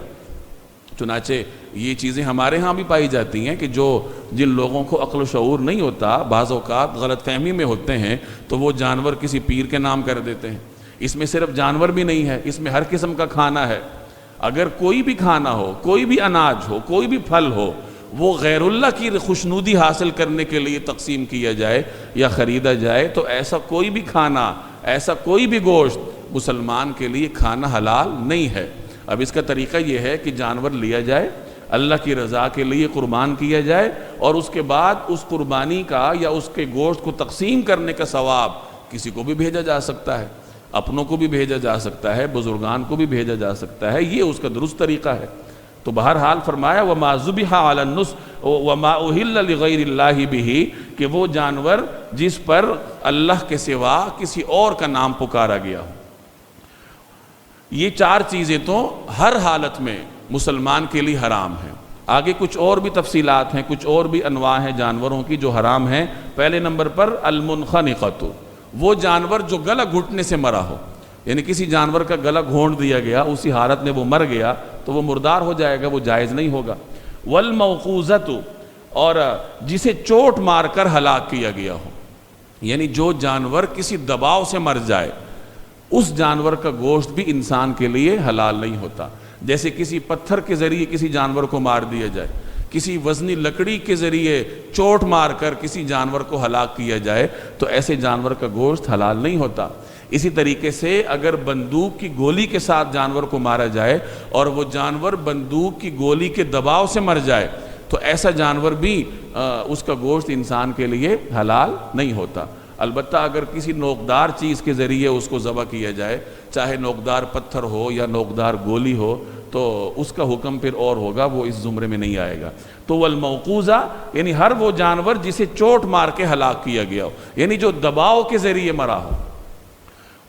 Speaker 1: چنانچہ یہ چیزیں ہمارے ہاں بھی پائی جاتی ہیں کہ جن لوگوں کو عقل و شعور نہیں ہوتا، بعض اوقات غلط فہمی میں ہوتے ہیں، تو وہ جانور کسی پیر کے نام کر دیتے ہیں. اس میں صرف جانور بھی نہیں ہے، اس میں ہر قسم کا کھانا ہے. اگر کوئی بھی کھانا ہو، کوئی بھی اناج ہو، کوئی بھی پھل ہو، وہ غیر اللہ کی خوشنودی حاصل کرنے کے لیے تقسیم کیا جائے یا خریدا جائے تو ایسا کوئی بھی کھانا، ایسا کوئی بھی گوشت مسلمان کے لیے کھانا حلال نہیں ہے. اب اس کا طریقہ یہ ہے کہ جانور لیا جائے، اللہ کی رضا کے لیے قربان کیا جائے، اور اس کے بعد اس قربانی کا یا اس کے گوشت کو تقسیم کرنے کا ثواب کسی کو بھی بھیجا جا سکتا ہے، اپنوں کو بھی بھیجا جا سکتا ہے، بزرگان کو بھی بھیجا جا سکتا ہے. یہ اس کا درست طریقہ ہے. تو بہرحال فرمایا وَمَا ذُبِحَ عَلَى النُّصْبِ وَمَا أُهِلَّ لِغَيْرِ اللَّهِ بِهِ، کہ وہ جانور جس پر اللہ کے سوا کسی اور کا نام پکارا گیا ہو. یہ چار چیزیں تو ہر حالت میں مسلمان کے لیے حرام ہیں. آگے کچھ اور بھی تفصیلات ہیں، کچھ اور بھی انواع ہیں جانوروں کی جو حرام ہیں. پہلے نمبر پر المنخنقۃ، وہ جانور جو گلا گھٹنے سے مرا ہو. یعنی کسی جانور کا گلا گھونٹ دیا گیا، اسی حالت میں وہ مر گیا تو وہ مردار ہو جائے گا، وہ جائز نہیں ہوگا۔ والموقوذۃ، اور جسے چوٹ مار کر ہلاک کیا گیا ہو، یعنی جو جانور کسی دباؤ سے مر جائے اس جانور کا گوشت بھی انسان کے لیے حلال نہیں ہوتا۔ جیسے کسی پتھر کے ذریعے کسی جانور کو مار دیا جائے، کسی وزنی لکڑی کے ذریعے چوٹ مار کر کسی جانور کو ہلاک کیا جائے تو ایسے جانور کا گوشت حلال نہیں ہوتا۔ اسی طریقے سے اگر بندوق کی گولی کے ساتھ جانور کو مارا جائے اور وہ جانور بندوق کی گولی کے دباؤ سے مر جائے تو ایسا جانور بھی اس کا گوشت انسان کے لیے حلال نہیں ہوتا۔ البتہ اگر کسی نوکدار چیز کے ذریعے اس کو ذبح کیا جائے، چاہے نوکدار پتھر ہو یا نوکدار گولی ہو، تو اس کا حکم پھر اور ہوگا، وہ اس زمرے میں نہیں آئے گا۔ تو والموقوذہ یعنی ہر وہ جانور جسے چوٹ مار کے ہلاک کیا گیا ہو، یعنی جو دباؤ کے ذریعے مرا ہو۔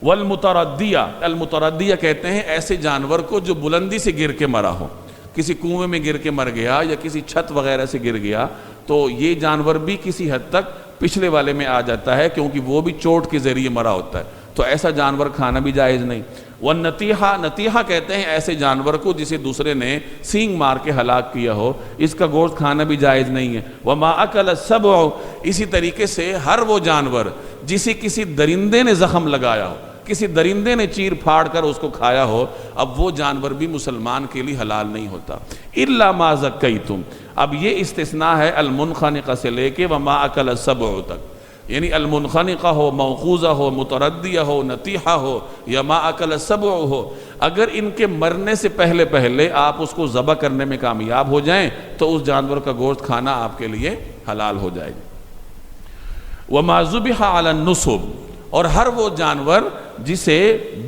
Speaker 1: والمتردیہ، المتردیہ کہتے ہیں ایسے جانور کو جو بلندی سے گر کے مرا ہو، کسی کنویں میں گر کے مر گیا یا کسی چھت وغیرہ سے گر گیا، تو یہ جانور بھی کسی حد تک پچھلے والے میں آ جاتا ہے کیونکہ وہ بھی چوٹ کے ذریعے مرا ہوتا ہے، تو ایسا جانور کھانا بھی جائز نہیں۔ والنتیحہ، نتیحہ کہتے ہیں ایسے جانور کو جسے دوسرے نے سینگ مار کے ہلاک کیا ہو، اس کا گوشت کھانا بھی جائز نہیں ہے۔ وما اکل السبع، اسی طریقے سے ہر وہ جانور جسے کسی درندے نے زخم لگایا ہو، کسی درندے نے چیر پھاڑ کر اس کو کھایا ہو، اب وہ جانور بھی مسلمان کے لیے حلال نہیں ہوتا۔ الا ما ذکیتم، اب یہ استثناء ہے المنخنقہ سے لے کے وما اکل السبع تک، یعنی المنخنقہ ہو، موقوذہ ہو، متردیہ ہو، نتیحہ ہو یا ما اکل السبع ہو، اگر ان کے مرنے سے پہلے پہلے آپ اس کو ذبح کرنے میں کامیاب ہو جائیں تو اس جانور کا گوشت کھانا آپ کے لیے حلال ہو جائے گا۔ وما ذبح علی النصب، اور ہر وہ جانور جسے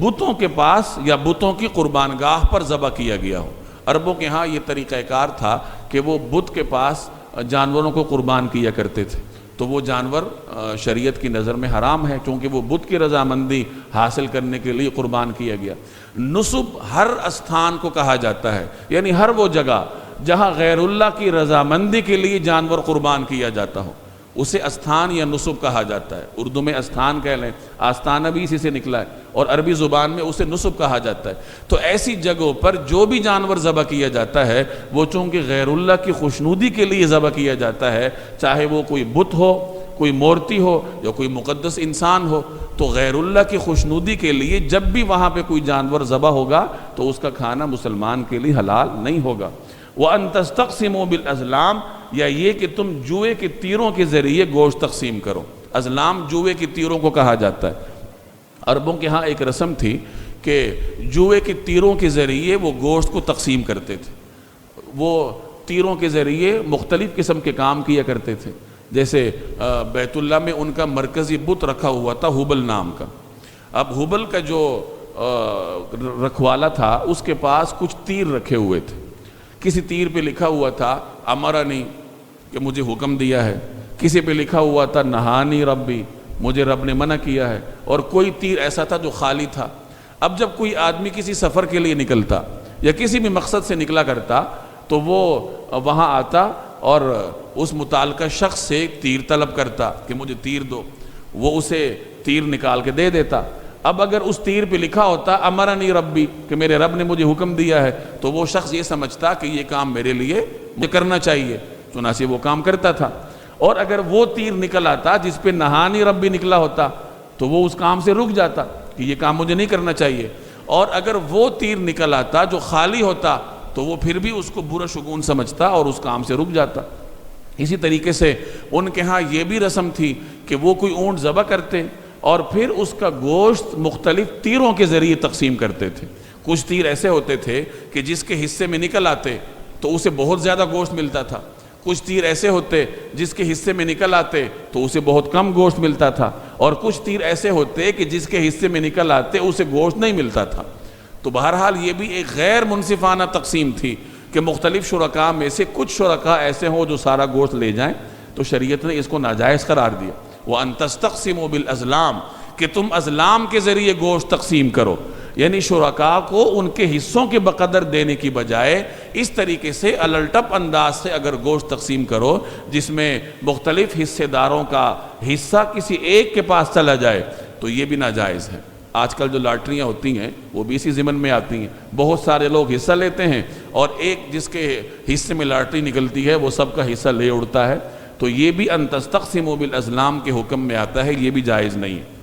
Speaker 1: بتوں کے پاس یا بتوں کی قربان گاہ پر ذبح کیا گیا ہو۔ عربوں کے ہاں یہ طریقہ کار تھا کہ وہ بت کے پاس جانوروں کو قربان کیا کرتے تھے، تو وہ جانور شریعت کی نظر میں حرام ہے کیونکہ وہ بت کی رضامندی حاصل کرنے کے لیے قربان کیا گیا۔ نصب ہر استھان کو کہا جاتا ہے، یعنی ہر وہ جگہ جہاں غیر اللہ کی رضامندی کے لیے جانور قربان کیا جاتا ہو اسے استھان یا نصب کہا جاتا ہے۔ اردو میں استھان کہہ لیں، آستانہ بھی اسی سے نکلا ہے، اور عربی زبان میں اسے نصب کہا جاتا ہے۔ تو ایسی جگہوں پر جو بھی جانور ذبح کیا جاتا ہے وہ چونکہ غیر اللہ کی خوشنودی کے لیے ذبح کیا جاتا ہے، چاہے وہ کوئی بت ہو، کوئی مورتی ہو یا کوئی مقدس انسان ہو، تو غیر اللہ کی خوشنودی کے لیے جب بھی وہاں پہ کوئی جانور ذبح ہوگا تو اس کا کھانا مسلمان کے لیے حلال نہیں ہوگا۔ وَأَن تَسْتَقْسِمُوا بِالْأَزْلَامِ، یا یہ کہ تم جوئے کے تیروں کے ذریعے گوشت تقسیم کرو۔ ازلام جوئے کے تیروں کو کہا جاتا ہے۔ عربوں کے ہاں ایک رسم تھی کہ جوئے کے تیروں کے ذریعے وہ گوشت کو تقسیم کرتے تھے، وہ تیروں کے ذریعے مختلف قسم کے کام کیا کرتے تھے۔ جیسے بیت اللہ میں ان کا مرکزی بت رکھا ہوا تھا ہبل نام کا۔ اب ہبل کا جو رکھوالا تھا اس کے پاس کچھ تیر رکھے ہوئے تھے، کسی تیر پہ لکھا ہوا تھا امرنی، کہ مجھے حکم دیا ہے، کسی پہ لکھا ہوا تھا نہانی ربی، مجھے رب نے منع کیا ہے، اور کوئی تیر ایسا تھا جو خالی تھا۔ اب جب کوئی آدمی کسی سفر کے لیے نکلتا یا کسی بھی مقصد سے نکلا کرتا تو وہ وہاں آتا اور اس متعلقہ شخص سے تیر طلب کرتا کہ مجھے تیر دو، وہ اسے تیر نکال کے دے دیتا۔ اب اگر اس تیر پہ لکھا ہوتا امرنی ربی، کہ میرے رب نے مجھے حکم دیا ہے، تو وہ شخص یہ سمجھتا کہ یہ کام میرے لیے مجھے کرنا چاہیے، چنانچہ وہ کام کرتا تھا۔ اور اگر وہ تیر نکل آتا جس پہ نہانی ربی نکلا ہوتا تو وہ اس کام سے رک جاتا کہ یہ کام مجھے نہیں کرنا چاہیے، اور اگر وہ تیر نکل آتا جو خالی ہوتا تو وہ پھر بھی اس کو برا شگون سمجھتا اور اس کام سے رک جاتا۔ اسی طریقے سے ان کے ہاں یہ بھی رسم تھی کہ وہ کوئی اونٹ ذبح کرتے اور پھر اس کا گوشت مختلف تیروں کے ذریعے تقسیم کرتے تھے۔ کچھ تیر ایسے ہوتے تھے کہ جس کے حصے میں نکل آتے تو اسے بہت زیادہ گوشت ملتا تھا، کچھ تیر ایسے ہوتے جس کے حصے میں نکل آتے تو اسے بہت کم گوشت ملتا تھا، اور کچھ تیر ایسے ہوتے کہ جس کے حصے میں نکل آتے اسے گوشت نہیں ملتا تھا۔ تو بہرحال یہ بھی ایک غیر منصفانہ تقسیم تھی کہ مختلف شرکاء میں سے کچھ شرکاء ایسے ہوں جو سارا گوشت لے جائیں، تو شریعت نے اس کو ناجائز قرار دیا۔ وَأَن تَسْتَقْسِمُوا بِالْأَزْلَامِ، کہ تم ازلام کے ذریعے گوشت تقسیم کرو، یعنی شرکاء کو ان کے حصوں کے بقدر دینے کی بجائے اس طریقے سے الٹپ انداز سے اگر گوشت تقسیم کرو جس میں مختلف حصے داروں کا حصہ کسی ایک کے پاس چلا جائے تو یہ بھی ناجائز ہے۔ آج کل جو لاٹریاں ہوتی ہیں وہ بھی اسی ضمن میں آتی ہیں، بہت سارے لوگ حصہ لیتے ہیں اور ایک جس کے حصے میں لاٹری نکلتی ہے وہ سب کا حصہ لے اڑتا ہے، تو یہ بھی ان تستقسموا بالازلام کے حکم میں آتا ہے، یہ بھی جائز نہیں ہے۔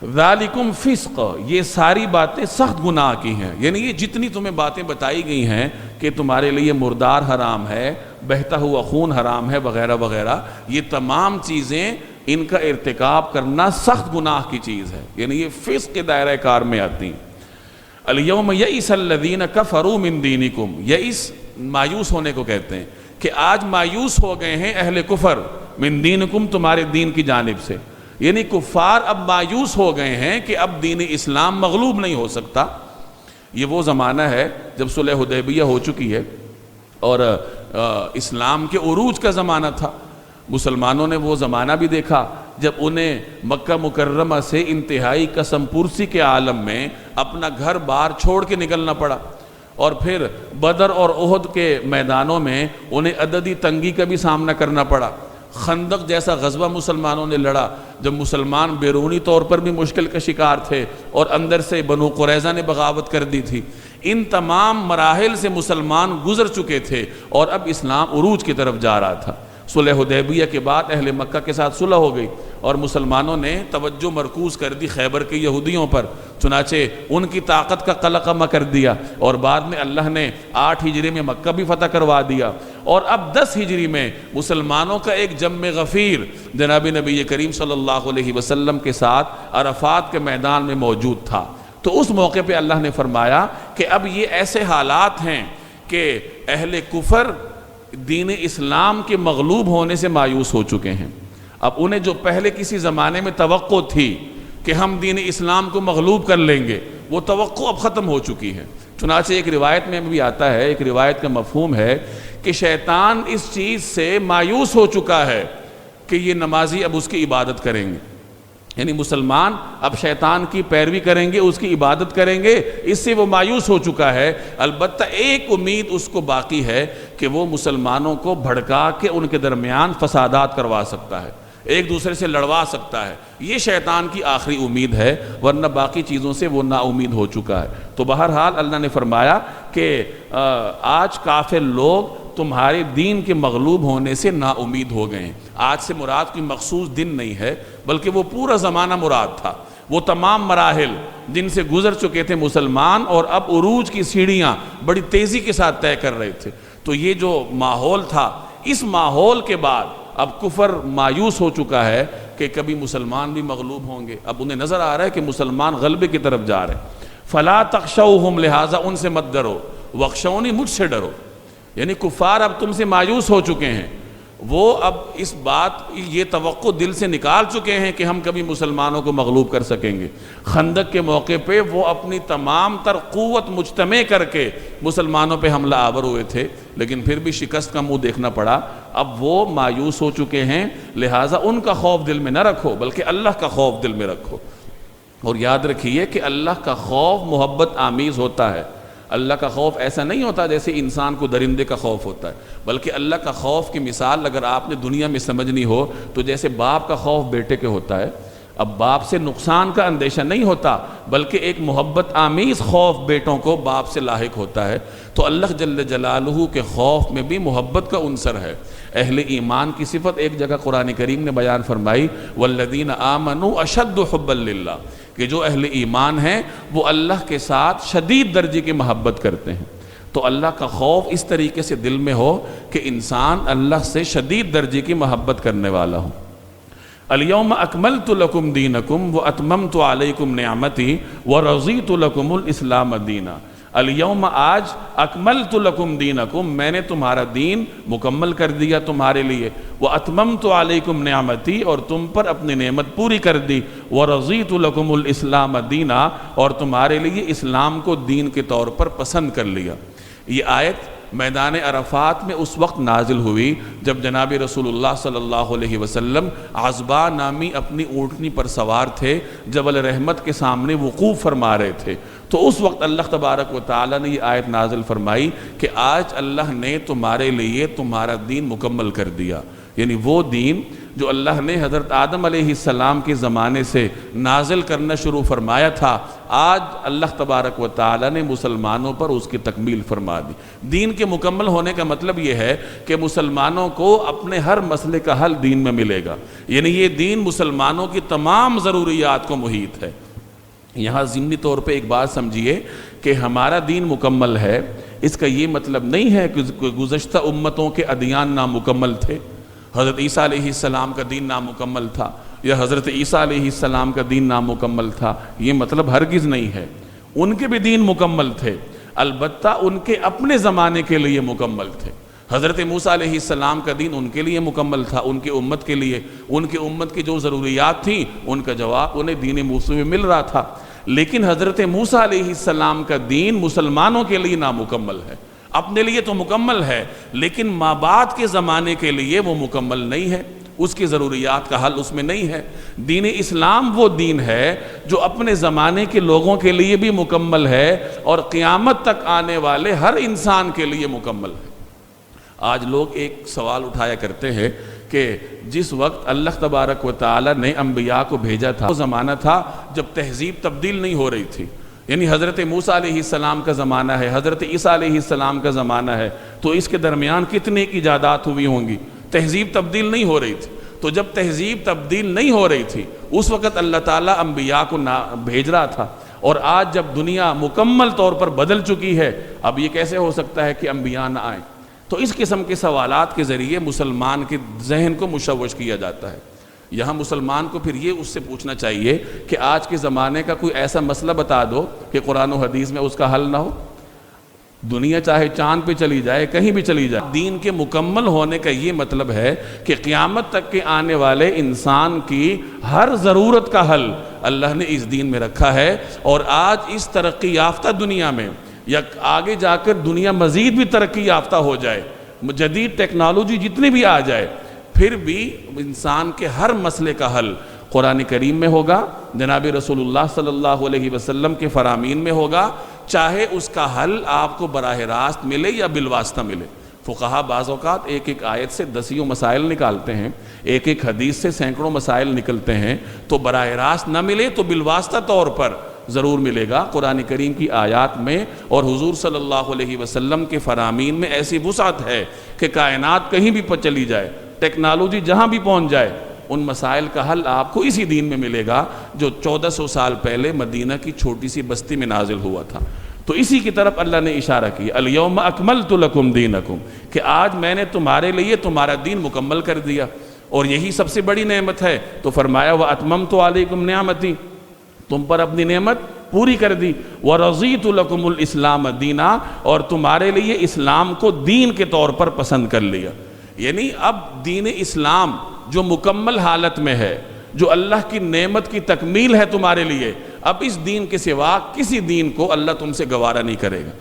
Speaker 1: ذالکم فسق، یہ ساری باتیں سخت گناہ کی ہیں، یعنی یہ جتنی تمہیں باتیں بتائی گئی ہیں کہ تمہارے لیے مردار حرام ہے، بہتا ہوا خون حرام ہے وغیرہ وغیرہ، یہ تمام چیزیں ان کا ارتکاب کرنا سخت گناہ کی چیز ہے، یعنی یہ فسق کے دائرہ کار میں آتی ہیں۔ الیوم یئس الذین کفروا من دینکم، یئس مایوس ہونے کو کہتے ہیں کہ آج مایوس ہو گئے ہیں اہل کفر من دینکم، تمہارے دین کی جانب سے، یعنی کفار اب مایوس ہو گئے ہیں کہ اب دین اسلام مغلوب نہیں ہو سکتا۔ یہ وہ زمانہ ہے جب صلح حدیبیہ ہو چکی ہے اور اسلام کے عروج کا زمانہ تھا، مسلمانوں نے وہ زمانہ بھی دیکھا جب انہیں مکہ مکرمہ سے انتہائی قسم پرسی کے عالم میں اپنا گھر بار چھوڑ کے نکلنا پڑا، اور پھر بدر اور احد کے میدانوں میں انہیں عددی تنگی کا بھی سامنا کرنا پڑا۔ خندق جیسا غزوہ مسلمانوں نے لڑا جب مسلمان بیرونی طور پر بھی مشکل کا شکار تھے اور اندر سے بنو قریظہ نے بغاوت کر دی تھی۔ ان تمام مراحل سے مسلمان گزر چکے تھے اور اب اسلام عروج کی طرف جا رہا تھا۔ صلح حدیبیہ کے بعد اہل مکہ کے ساتھ صلح ہو گئی اور مسلمانوں نے توجہ مرکوز کر دی خیبر کے یہودیوں پر، چنانچہ ان کی طاقت کا قلقمہ کر دیا، اور بعد میں اللہ نے 8 ہجری میں مکہ بھی فتح کروا دیا، اور اب 10 ہجری میں مسلمانوں کا ایک جم غفیر جناب نبی کریم صلی اللہ علیہ وسلم کے ساتھ عرفات کے میدان میں موجود تھا۔ تو اس موقع پہ اللہ نے فرمایا کہ اب یہ ایسے حالات ہیں کہ اہل کفر دین اسلام کے مغلوب ہونے سے مایوس ہو چکے ہیں۔ اب انہیں جو پہلے کسی زمانے میں توقع تھی کہ ہم دین اسلام کو مغلوب کر لیں گے، وہ توقع اب ختم ہو چکی ہے۔ چنانچہ ایک روایت میں بھی آتا ہے، ایک روایت کا مفہوم ہے کہ شیطان اس چیز سے مایوس ہو چکا ہے کہ یہ نمازی اب اس کی عبادت کریں گے، یعنی مسلمان اب شیطان کی پیروی کریں گے، اس کی عبادت کریں گے، اس سے وہ مایوس ہو چکا ہے۔ البتہ ایک امید اس کو باقی ہے کہ وہ مسلمانوں کو بھڑکا کے ان کے درمیان فسادات کروا سکتا ہے، ایک دوسرے سے لڑوا سکتا ہے، یہ شیطان کی آخری امید ہے، ورنہ باقی چیزوں سے وہ نا امید ہو چکا ہے۔ تو بہرحال اللہ نے فرمایا کہ آج کافر لوگ تمہارے دین کے مغلوب ہونے سے نا امید ہو گئے ہیں۔ آج سے مراد کوئی مخصوص دن نہیں ہے، بلکہ وہ پورا زمانہ مراد تھا، وہ تمام مراحل جن سے گزر چکے تھے مسلمان، اور اب عروج کی سیڑھیاں بڑی تیزی کے ساتھ طے کر رہے تھے۔ تو یہ جو ماحول تھا، اس ماحول کے بعد اب کفر مایوس ہو چکا ہے کہ کبھی مسلمان بھی مغلوب ہوں گے۔ اب انہیں نظر آ رہا ہے کہ مسلمان غلبے کی طرف جا رہے ہیں۔ فَلَا تَخْشَوْهُمْ، لہٰذا ان سے مت ڈرو، وَخْشَوْنِي، مجھ سے ڈرو، یعنی کفار اب تم سے مایوس ہو چکے ہیں، وہ اب اس بات یہ توقع دل سے نکال چکے ہیں کہ ہم کبھی مسلمانوں کو مغلوب کر سکیں گے۔ خندق کے موقع پہ وہ اپنی تمام تر قوت مجتمع کر کے مسلمانوں پہ حملہ آور ہوئے تھے، لیکن پھر بھی شکست کا منہ دیکھنا پڑا۔ اب وہ مایوس ہو چکے ہیں، لہٰذا ان کا خوف دل میں نہ رکھو، بلکہ اللہ کا خوف دل میں رکھو، اور یاد رکھیے کہ اللہ کا خوف محبت آمیز ہوتا ہے۔ اللہ کا خوف ایسا نہیں ہوتا جیسے انسان کو درندے کا خوف ہوتا ہے، بلکہ اللہ کا خوف کی مثال اگر آپ نے دنیا میں سمجھنی ہو تو جیسے باپ کا خوف بیٹے کے ہوتا ہے۔ اب باپ سے نقصان کا اندیشہ نہیں ہوتا، بلکہ ایک محبت آمیز خوف بیٹوں کو باپ سے لاحق ہوتا ہے۔ تو اللہ جل جلالہ کے خوف میں بھی محبت کا عنصر ہے۔ اہل ایمان کی صفت ایک جگہ قرآن کریم نے بیان فرمائی، والذین آمنوا اشد حبا للہ، کہ جو اہل ایمان ہیں وہ اللہ کے ساتھ شدید درجے کی محبت کرتے ہیں۔ تو اللہ کا خوف اس طریقے سے دل میں ہو کہ انسان اللہ سے شدید درجے کی محبت کرنے والا ہو۔ الیوم اکملت لکم دینکم واتممت علیکم نعمتی ورضیت لکم الاسلام دینا۔ الیوم، آج، اکملت لکم دینکم، میں نے تمہارا دین مکمل کر دیا تمہارے لیے، واتممت علیکم نعمتی، اور تم پر اپنی نعمت پوری کر دی، ورضیت لکم الاسلام دینا، اور تمہارے لیے اسلام کو دین کے طور پر پسند کر لیا۔ یہ آیت میدان عرفات میں اس وقت نازل ہوئی جب جناب رسول اللہ صلی اللہ علیہ وسلم عزبہ نامی اپنی اونٹنی پر سوار تھے، جبل رحمت کے سامنے وقوف فرما رہے تھے۔ تو اس وقت اللہ تبارک و تعالیٰ نے یہ آیت نازل فرمائی کہ آج اللہ نے تمہارے لیے تمہارا دین مکمل کر دیا، یعنی وہ دین جو اللہ نے حضرت آدم علیہ السلام کے زمانے سے نازل کرنا شروع فرمایا تھا، آج اللہ تبارک و تعالی نے مسلمانوں پر اس کی تکمیل فرما دی۔ دین کے مکمل ہونے کا مطلب یہ ہے کہ مسلمانوں کو اپنے ہر مسئلے کا حل دین میں ملے گا، یعنی یہ دین مسلمانوں کی تمام ضروریات کو محیط ہے۔ یہاں ضمنی طور پہ ایک بات سمجھیے کہ ہمارا دین مکمل ہے، اس کا یہ مطلب نہیں ہے کہ گزشتہ امتوں کے ادیان نامکمل تھے۔ حضرت عیسیٰ علیہ السلام کا دین نامکمل تھا یا حضرت عیسیٰ علیہ السلام کا دین نامکمل تھا، یہ مطلب ہرگز نہیں ہے۔ ان کے بھی دین مکمل تھے، البتہ ان کے اپنے زمانے کے لیے مکمل تھے۔ حضرت موسیٰ علیہ السلام کا دین ان کے لیے مکمل تھا، ان کی امت کے لیے، ان کی امت کی جو ضروریات تھیں ان کا جواب انہیں دین موسیٰ میں مل رہا تھا۔ لیکن حضرت موسیٰ علیہ السلام کا دین مسلمانوں کے لیے نامکمل ہے، اپنے لیے تو مکمل ہے لیکن مابعد کے زمانے کے لیے وہ مکمل نہیں ہے، اس کی ضروریات کا حل اس میں نہیں ہے۔ دین اسلام وہ دین ہے جو اپنے زمانے کے لوگوں کے لیے بھی مکمل ہے اور قیامت تک آنے والے ہر انسان کے لیے مکمل ہے۔ آج لوگ ایک سوال اٹھایا کرتے ہیں کہ جس وقت اللہ تبارک و تعالی نے انبیاء کو بھیجا تھا وہ زمانہ تھا جب تہذیب تبدیل نہیں ہو رہی تھی، یعنی حضرت موسیٰ علیہ السلام کا زمانہ ہے، حضرت عیسیٰ علیہ السلام کا زمانہ ہے، تو اس کے درمیان کتنے ایجادات ہوئی ہوں گی، تہذیب تبدیل نہیں ہو رہی تھی۔ تو جب تہذیب تبدیل نہیں ہو رہی تھی اس وقت اللہ تعالیٰ انبیاء کو بھیج رہا تھا، اور آج جب دنیا مکمل طور پر بدل چکی ہے اب یہ کیسے ہو سکتا ہے کہ انبیاء نہ آئیں؟ تو اس قسم کے سوالات کے ذریعے مسلمان کے ذہن کو مشوش کیا جاتا ہے۔ یہاں مسلمان کو پھر یہ اس سے پوچھنا چاہیے کہ آج کے زمانے کا کوئی ایسا مسئلہ بتا دو کہ قرآن و حدیث میں اس کا حل نہ ہو۔ دنیا چاہے چاند پہ چلی جائے، کہیں بھی چلی جائے، دین کے مکمل ہونے کا یہ مطلب ہے کہ قیامت تک کے آنے والے انسان کی ہر ضرورت کا حل اللہ نے اس دین میں رکھا ہے۔ اور آج اس ترقی یافتہ دنیا میں یا آگے جا کر دنیا مزید بھی ترقی یافتہ ہو جائے، جدید ٹیکنالوجی جتنی بھی آ جائے، پھر بھی انسان کے ہر مسئلے کا حل قرآن کریم میں ہوگا، جناب رسول اللہ صلی اللہ علیہ وسلم کے فرامین میں ہوگا، چاہے اس کا حل آپ کو براہ راست ملے یا بالواسطہ ملے۔ فقہا بعض اوقات ایک ایک آیت سے دسیوں مسائل نکالتے ہیں، ایک ایک حدیث سے سینکڑوں مسائل نکلتے ہیں، تو براہ راست نہ ملے تو بالواسطہ طور پر ضرور ملے گا۔ قرآن کریم کی آیات میں اور حضور صلی اللہ علیہ وسلم کے فرامین میں ایسی وسعت ہے کہ کائنات کہیں بھی چلی جائے، ٹیکنالوجی جہاں بھی پہنچ جائے، ان مسائل کا حل آپ کو اسی دین میں ملے گا جو 1400 سال پہلے مدینہ کی چھوٹی سی بستی میں نازل ہوا تھا۔ تو اسی کی طرف اللہ نے اشارہ کیا، الیوم اکملت لکم دینکم، کہ آج میں نے تمہارے لیے تمہارا دین مکمل کر دیا، اور یہی سب سے بڑی نعمت ہے۔ تو فرمایا وَأَتْمَمْتُ عَلَيْكُمْ نِعْمَتِي، تم پر اپنی نعمت پوری کر دی، وَرَضِيتُ لَكُمُ الْإِسْلَامَ دِينًا، اور تمہارے لیے اسلام کو دین کے طور پر پسند کر لیا۔ یعنی اب دین اسلام جو مکمل حالت میں ہے، جو اللہ کی نعمت کی تکمیل ہے تمہارے لیے، اب اس دین کے سوا کسی دین کو اللہ تم سے گوارا نہیں کرے گا۔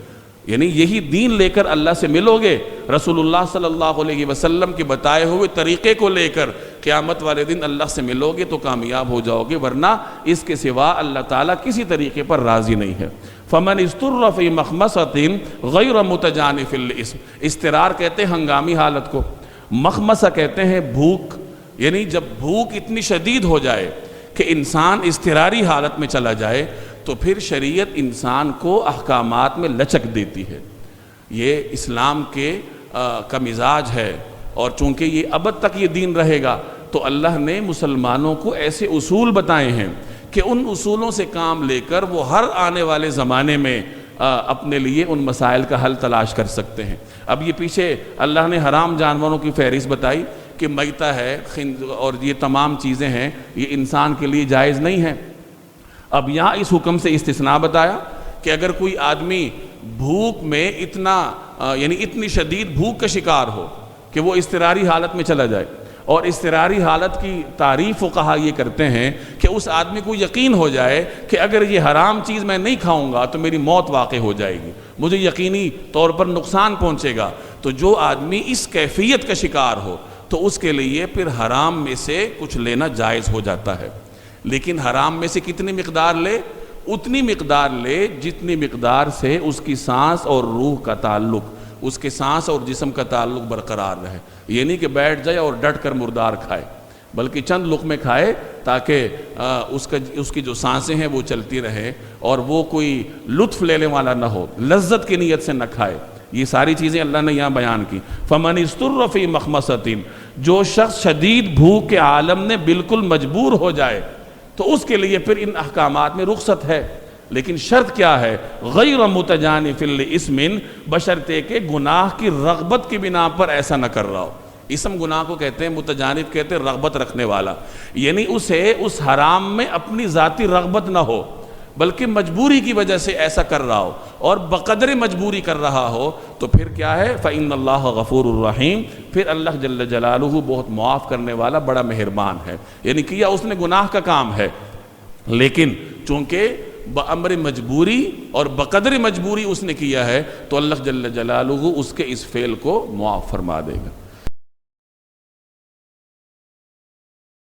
Speaker 1: یعنی یہی دین لے کر اللہ سے ملو گے، رسول اللہ صلی اللہ علیہ وسلم کے بتائے ہوئے طریقے کو لے کر قیامت والے دن اللہ سے ملو گے تو کامیاب ہو جاؤ گے، ورنہ اس کے سوا اللہ تعالیٰ کسی طریقے پر راضی نہیں ہے۔ فَمَنِ اسْتُرَّ فِي مَخْمَصَةٍ غَيْرَ مُتَجَانِفٍ لِّإِثْمٍ، استرار کہتے ہیں ہنگامی حالت کو، مخمصہ کہتے ہیں بھوک، یعنی جب بھوک اتنی شدید ہو جائے کہ انسان اضطراری حالت میں چلا جائے تو پھر شریعت انسان کو احکامات میں لچک دیتی ہے۔ یہ اسلام کا مزاج ہے، اور چونکہ یہ ابد تک یہ دین رہے گا تو اللہ نے مسلمانوں کو ایسے اصول بتائے ہیں کہ ان اصولوں سے کام لے کر وہ ہر آنے والے زمانے میں اپنے لیے ان مسائل کا حل تلاش کر سکتے ہیں۔ اب یہ پیچھے اللہ نے حرام جانوروں کی فہرست بتائی کہ میتہ ہے اور یہ تمام چیزیں ہیں، یہ انسان کے لیے جائز نہیں ہے۔ اب یہاں اس حکم سے استثناء بتایا کہ اگر کوئی آدمی بھوک میں اتنی شدید بھوک کا شکار ہو کہ وہ اضطراری حالت میں چلا جائے، اور اضطراری حالت کی تعریف فقہا یہ کرتے ہیں کہ اس آدمی کو یقین ہو جائے کہ اگر یہ حرام چیز میں نہیں کھاؤں گا تو میری موت واقع ہو جائے گی، مجھے یقینی طور پر نقصان پہنچے گا، تو جو آدمی اس کیفیت کا شکار ہو تو اس کے لیے پھر حرام میں سے کچھ لینا جائز ہو جاتا ہے۔ لیکن حرام میں سے کتنی مقدار لے؟ اتنی مقدار لے جتنی مقدار سے اس کی سانس اور روح کا تعلق اس کے سانس اور جسم کا تعلق برقرار رہے. یہ نہیں کہ بیٹھ جائے اور ڈٹ کر مردار کھائے، بلکہ چند لقمے کھائے تاکہ اس کی جو سانسیں ہیں وہ چلتی رہے اور وہ کوئی لطف لینے والا نہ ہو، لذت کی نیت سے نہ کھائے. یہ ساری چیزیں اللہ نے یہاں بیان کی. فمن اضطر فی مخمصۃ، جو شخص شدید بھوک کے عالم نے بالکل مجبور ہو جائے تو اس کے لیے پھر ان احکامات میں رخصت ہے، لیکن شرط کیا ہے؟ غیر متجانف لاسم، بشرطے کہ گناہ کی رغبت کی بنا پر ایسا نہ کر رہا ہو. اسم گناہ کو کہتے ہیں، متجانب کہتے ہیں رغبت رکھنے والا، یعنی اسے اس حرام میں اپنی ذاتی رغبت نہ ہو بلکہ مجبوری کی وجہ سے ایسا کر رہا ہو اور بقدر مجبوری کر رہا ہو، تو پھر کیا ہے؟ فإن اللہ غفور الرحیم، پھر اللہ جل جلالہ بہت معاف کرنے والا بڑا مہربان ہے. یعنی کیا اس نے گناہ کا کام ہے، لیکن چونکہ بأمر مجبوری اور بقدر مجبوری اس نے کیا ہے تو اللہ جل جلالہ اس کے اس فعل کو معاف فرما دے گا.